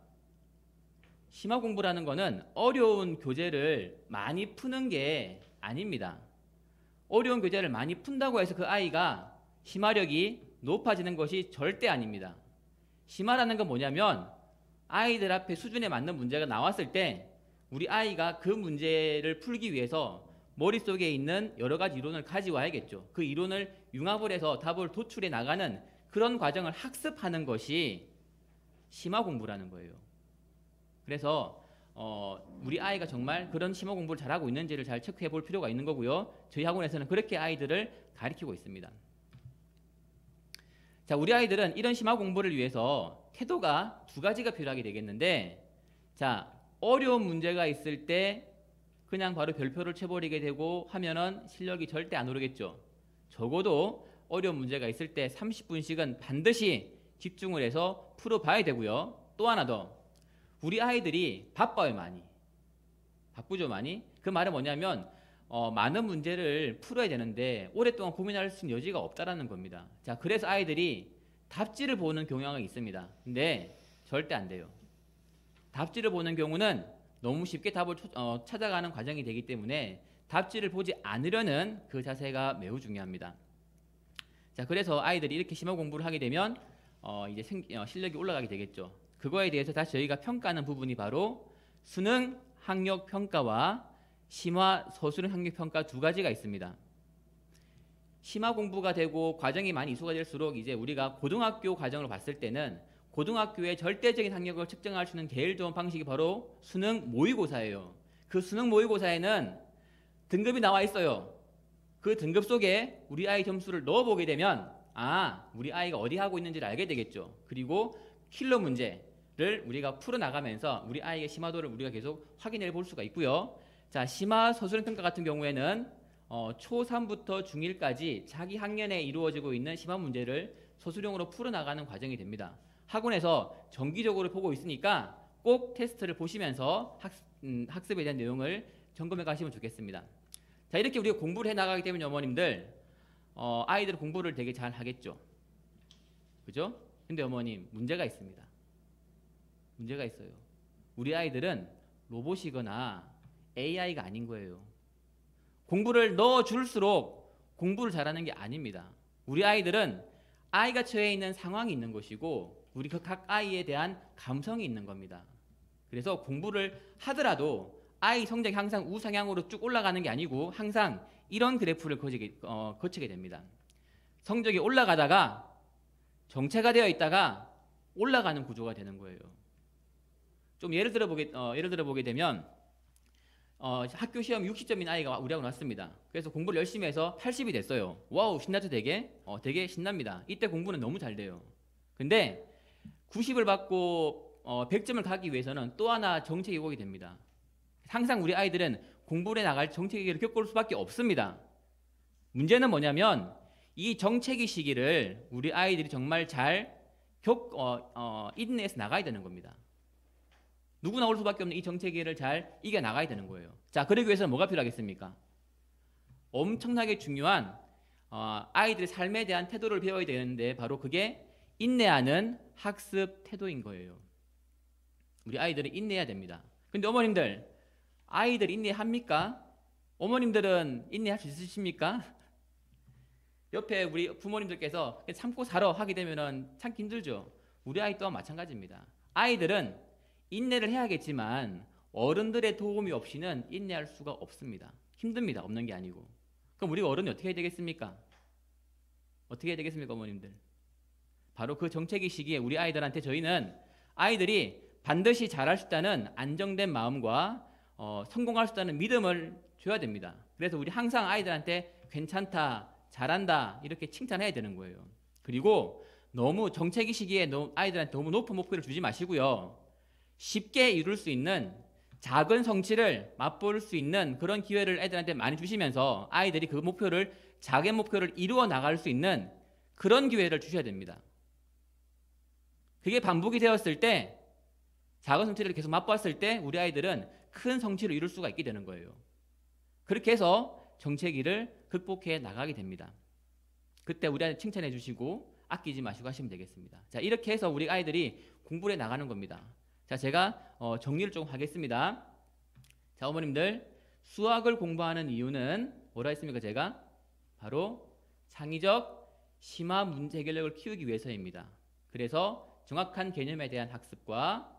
심화 공부라는 거는 어려운 교재를 많이 푸는 게 아닙니다. 어려운 교재를 많이 푼다고 해서 그 아이가 심화력이 높아지는 것이 절대 아닙니다. 심화라는 건 뭐냐면 아이들 앞에 수준에 맞는 문제가 나왔을 때 우리 아이가 그 문제를 풀기 위해서 머릿속에 있는 여러 가지 이론을 가져와야겠죠. 그 이론을 융합을 해서 답을 도출해 나가는 그런 과정을 학습하는 것이 심화 공부라는 거예요. 그래서 우리 아이가 정말 그런 심화 공부를 잘하고 있는지를 잘 체크해 볼 필요가 있는 거고요. 저희 학원에서는 그렇게 아이들을 가르치고 있습니다. 자, 우리 아이들은 이런 심화 공부를 위해서 태도가 두 가지가 필요하게 되겠는데, 자, 어려운 문제가 있을 때 그냥 바로 별표를 쳐버리게 되고 하면은 실력이 절대 안 오르겠죠. 적어도 어려운 문제가 있을 때 30분씩은 반드시 집중을 해서 풀어봐야 되고요. 또 하나 더, 우리 아이들이 바빠요. 많이 바쁘죠. 많이. 그 말은 뭐냐면 많은 문제를 풀어야 되는데 오랫동안 고민할 수 있는 여지가 없다라는 겁니다. 자, 그래서 아이들이 답지를 보는 경향이 있습니다. 근데 절대 안 돼요. 답지를 보는 경우는 너무 쉽게 답을 찾아가는 과정이 되기 때문에 답지를 보지 않으려는 그 자세가 매우 중요합니다. 자, 그래서 아이들이 이렇게 심화 공부를 하게 되면 이제 실력이 올라가게 되겠죠. 그거에 대해서 다시 저희가 평가하는 부분이 바로 수능 학력 평가와 심화 서술형 학력 평가 두 가지가 있습니다. 심화 공부가 되고 과정이 많이 이수가 될수록 이제 우리가 고등학교 과정을 봤을 때는 고등학교의 절대적인 학력을 측정할 수 있는 제일 좋은 방식이 바로 수능 모의고사예요. 그 수능 모의고사에는 등급이 나와 있어요. 그 등급 속에 우리 아이 점수를 넣어보게 되면 우리 아이가 어디 하고 있는지를 알게 되겠죠. 그리고 킬러 문제를 우리가 풀어나가면서 우리 아이의 심화도를 우리가 계속 확인해 볼 수가 있고요. 자, 심화 서술형 평가 같은 경우에는 초3부터 중1까지 자기 학년에 이루어지고 있는 심화 문제를 서술형으로 풀어나가는 과정이 됩니다. 학원에서 정기적으로 보고 있으니까 꼭 테스트를 보시면서 학습에 대한 내용을 점검해 가시면 좋겠습니다. 자, 이렇게 우리가 공부를 해 나가기 때문에 어머님들, 아이들 공부를 되게 잘 하겠죠. 그죠? 근데 어머님, 문제가 있습니다. 문제가 있어요. 우리 아이들은 로봇이거나 AI가 아닌 거예요. 공부를 넣어줄수록 공부를 잘하는 게 아닙니다. 우리 아이들은 아이가 처해 있는 상황이 있는 것이고 우리 각 아이에 대한 감성이 있는 겁니다. 그래서 공부를 하더라도 아이 성적이 항상 우상향으로 쭉 올라가는 게 아니고 항상 이런 그래프를 거치게 됩니다. 성적이 올라가다가 정체가 되어 있다가 올라가는 구조가 되는 거예요. 좀 예를 들어 보게 되면 학교 시험 60점인 아이가 우리하고 나왔습니다. 그래서 공부를 열심히 해서 80이 됐어요. 와우, 신나죠 되게? 되게 신납니다. 이때 공부는 너무 잘 돼요. 근데 90을 받고 100점을 가기 위해서는 또 하나 정책이 오게 됩니다. 항상 우리 아이들은 공부를 나갈 정책위기를 겪을 수밖에 없습니다. 문제는 뭐냐면 이 정책위 시기를 우리 아이들이 정말 잘 인내해서 나가야 되는 겁니다. 누구나 올 수밖에 없는 이 정체기를 잘 이겨나가야 되는 거예요. 자, 그러기 위해서는 뭐가 필요하겠습니까? 엄청나게 중요한 아이들의 삶에 대한 태도를 배워야 되는데 바로 그게 인내하는 학습 태도인 거예요. 우리 아이들은 인내해야 됩니다. 근데 어머님들, 아이들 인내합니까? 어머님들은 인내할 수 있으십니까? 옆에 우리 부모님들께서 참고 살아 하게 되면 참기 힘들죠. 우리 아이 또한 마찬가지입니다. 아이들은 인내를 해야겠지만 어른들의 도움이 없이는 인내할 수가 없습니다. 힘듭니다. 없는 게 아니고. 그럼 우리가 어른이 어떻게 해야 되겠습니까? 어떻게 해야 되겠습니까, 어머님들? 바로 그 정체기 시기에 우리 아이들한테 저희는 아이들이 반드시 잘할 수 있다는 안정된 마음과 성공할 수 있다는 믿음을 줘야 됩니다. 그래서 우리 항상 아이들한테 괜찮다, 잘한다 이렇게 칭찬해야 되는 거예요. 그리고 너무 정체기 시기에 아이들한테 너무 높은 목표를 주지 마시고요. 쉽게 이룰 수 있는 작은 성취를 맛볼 수 있는 그런 기회를 애들한테 많이 주시면서 아이들이 그 목표를 작은 목표를 이루어 나갈 수 있는 그런 기회를 주셔야 됩니다. 그게 반복이 되었을 때 작은 성취를 계속 맛보았을 때 우리 아이들은 큰 성취를 이룰 수가 있게 되는 거예요. 그렇게 해서 정체기를 극복해 나가게 됩니다. 그때 우리 아이들 칭찬해 주시고 아끼지 마시고 하시면 되겠습니다. 자, 이렇게 해서 우리 아이들이 공부를 해 나가는 겁니다. 자, 제가 정리를 조금 하겠습니다. 자, 어머님들, 수학을 공부하는 이유는 뭐라 했습니까? 제가 바로 창의적 심화 문제 해결력을 키우기 위해서입니다. 그래서 정확한 개념에 대한 학습과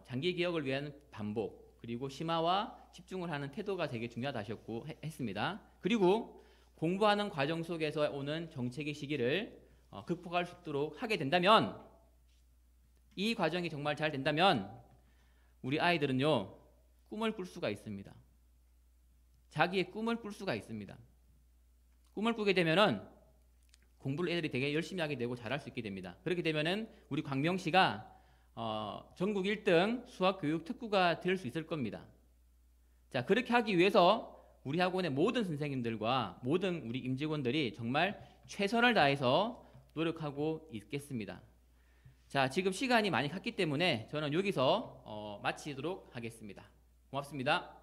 장기 기억을 위한 반복, 그리고 심화와 집중을 하는 태도가 되게 중요하다 하셨고 했습니다. 그리고 공부하는 과정 속에서 오는 정체기 시기를 극복할 수 있도록 하게 된다면, 이 과정이 정말 잘 된다면 우리 아이들은요, 꿈을 꿀 수가 있습니다. 자기의 꿈을 꿀 수가 있습니다. 꿈을 꾸게 되면은 공부를 애들이 되게 열심히 하게 되고 잘할 수 있게 됩니다. 그렇게 되면은 우리 광명시가 전국 1등 수학교육 특구가 될 수 있을 겁니다. 자, 그렇게 하기 위해서 우리 학원의 모든 선생님들과 모든 우리 임직원들이 정말 최선을 다해서 노력하고 있겠습니다. 자, 지금 시간이 많이 갔기 때문에 저는 여기서 마치도록 하겠습니다. 고맙습니다.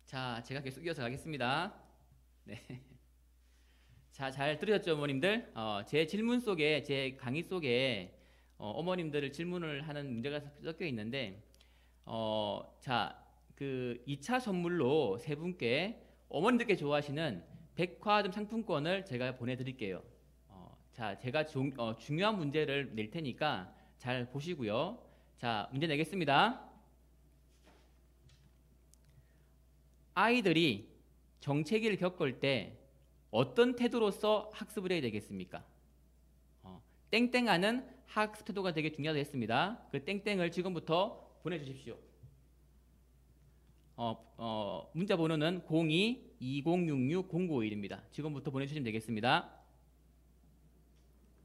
자, 제가 계속 이어서 가겠습니다. 네. 자, 잘 들으셨죠, 어머님들? 제 질문 속에, 제 강의 속에 어머님들을 질문을 하는 문제가 섞여 있는데, 자, 그 2차 선물로 세 분께 어머님들께 좋아하시는 백화점 상품권을 제가 보내드릴게요. 자, 제가 중요한 문제를 낼 테니까 잘 보시고요. 자, 문제 내겠습니다. 아이들이 정체기를 겪을 때 어떤 태도로서 학습을 해야 되겠습니까? 땡땡하는 학습 태도가 되게 중요하다 했습니다. 그 땡땡을 지금부터 보내주십시오. 문자 번호는 02-2066-0951입니다. 지금부터 보내주시면 되겠습니다.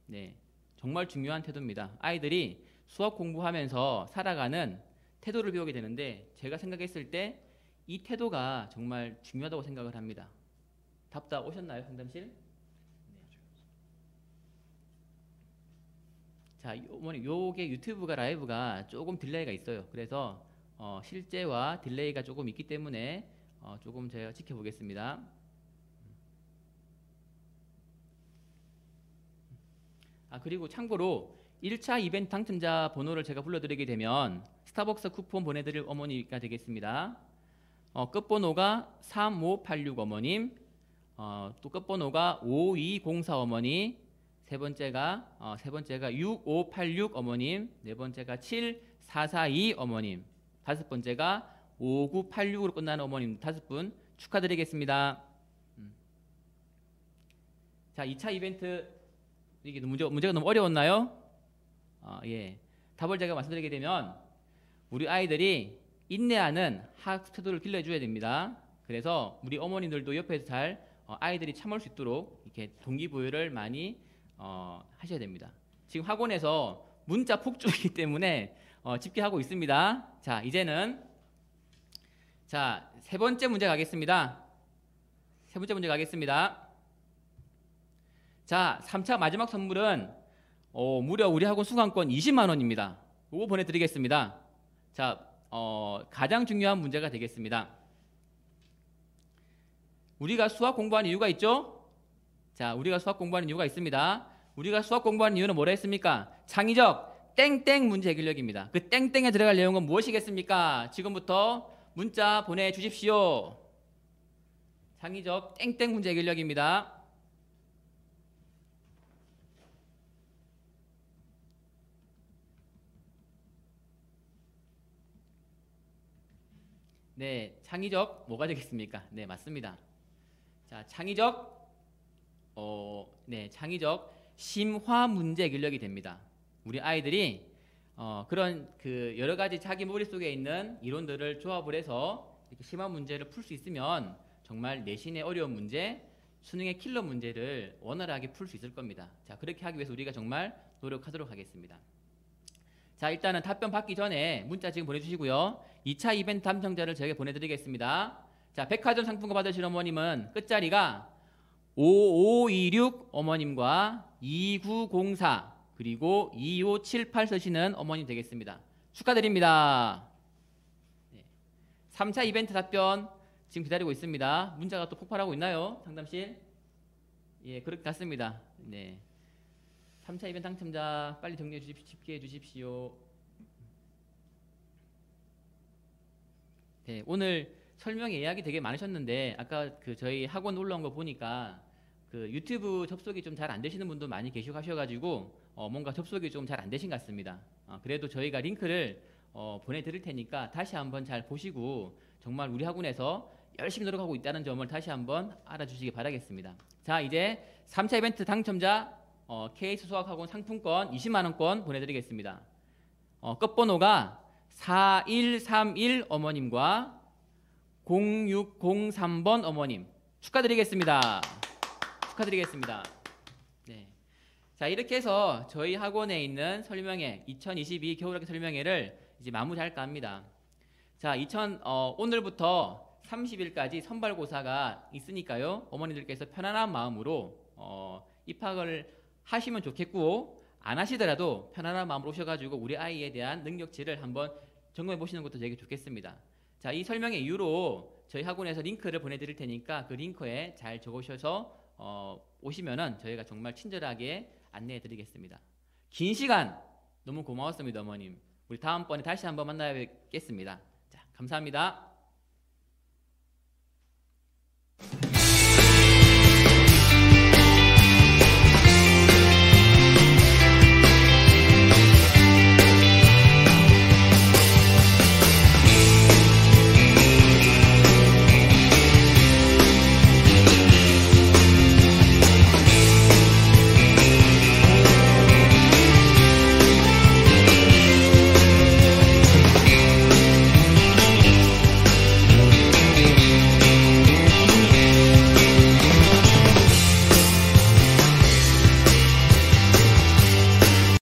네, 정말 중요한 태도입니다. 아이들이 수학 공부하면서 살아가는 태도를 배우게 되는데, 제가 생각했을 때 이 태도가 정말 중요하다고 생각을 합니다. 답 다 오셨나요, 상담실? 네. 자, 어머니, 요게 유튜브가 라이브가 조금 딜레이가 있어요. 그래서 실제와 딜레이가 조금 있기 때문에 조금 제가 지켜보겠습니다. 그리고 참고로 1차 이벤트 당첨자 번호를 제가 불러드리게 되면 스타벅스 쿠폰 보내드릴 어머니가 되겠습니다. 끝번호가 3586 어머님, 또 끝번호가 5204 어머니, 세 번째가 6586 어머님, 네 번째가 7442 어머님, 다섯 번째가 5986으로 끝나는 어머님 5분 축하드리겠습니다. 자, 2차 이벤트, 이게 문제가 너무 어려웠나요? 예. 답을 제가 말씀드리게 되면, 우리 아이들이 인내하는 학습 태도를 길러줘야 됩니다. 그래서 우리 어머님들도 옆에서 잘 아이들이 참을 수 있도록 이렇게 동기부여를 많이 하셔야 됩니다. 지금 학원에서 문자 폭주이기 때문에 집계하고 있습니다. 자, 이제는 자, 세 번째 문제 가겠습니다. 세 번째 문제 가겠습니다. 자, 3차 마지막 선물은 무려 우리 학원 수강권 20만 원입니다. 이거 보내드리겠습니다. 자, 가장 중요한 문제가 되겠습니다. 우리가 수학 공부하는 이유가 있죠? 자, 우리가 수학 공부하는 이유가 있습니다. 우리가 수학 공부하는 이유는 뭐라 했습니까? 창의적 땡땡 문제 해결력입니다. 그 땡땡에 들어갈 내용은 무엇이겠습니까? 지금부터 문자 보내주십시오. 창의적 땡땡 문제 해결력입니다. 네, 창의적 뭐가 되겠습니까? 네, 맞습니다. 자, 창의적 창의적 심화 문제 해결력이 됩니다. 우리 아이들이 그런 그 여러 가지 자기 머릿속에 있는 이론들을 조합을 해서 이렇게 심화 문제를 풀 수 있으면 정말 내신의 어려운 문제, 수능의 킬러 문제를 원활하게 풀 수 있을 겁니다. 자, 그렇게 하기 위해서 우리가 정말 노력하도록 하겠습니다. 자, 일단은 답변 받기 전에 문자 지금 보내주시고요. 2차 이벤트 담당자를 저에게 보내드리겠습니다. 자, 백화점 상품권 받으실 어머님은 끝자리가 5526 어머님과 2904 그리고 2578 쓰시는 어머님 되겠습니다. 축하드립니다. 네. 3차 이벤트 답변 지금 기다리고 있습니다. 문자가 또 폭발하고 있나요? 상담실? 예, 그렇게 같습니다. 네. 3차 이벤트 당첨자 빨리 정리해 주십시오. 집계해 주십시오. 네, 오늘 설명 예약이 되게 많으셨는데 아까 그 저희 학원 올라온 거 보니까 그 유튜브 접속이 좀 잘 안 되시는 분도 많이 계시고 하셔가지고 뭔가 접속이 좀 잘 안 되신 것 같습니다. 그래도 저희가 링크를 보내드릴 테니까 다시 한번 잘 보시고 정말 우리 학원에서 열심히 노력하고 있다는 점을 다시 한번 알아주시기 바라겠습니다. 자, 이제 3차 이벤트 당첨자 KS 수학학원 상품권 20만원권 보내드리겠습니다. 끝번호가 4131 어머님과 0603번 어머님 축하드리겠습니다. 축하드리겠습니다. 네. 자, 이렇게 해서 저희 학원에 있는 설명회 2022 겨울학기 설명회를 이제 마무리할까 합니다. 자, 오늘부터 30일까지 선발고사가 있으니까요. 어머니들께서 편안한 마음으로 입학을 하시면 좋겠고 안 하시더라도 편안한 마음으로 오셔가지고 우리 아이에 대한 능력치를 한번 점검해 보시는 것도 되게 좋겠습니다. 자, 이 설명의 이유로 저희 학원에서 링크를 보내드릴 테니까 그 링크에 잘 적으셔서 오시면은 저희가 정말 친절하게 안내해 드리겠습니다. 긴 시간 너무 고마웠습니다, 어머님. 우리 다음번에 다시 한번 만나 뵙겠습니다. 자, 감사합니다.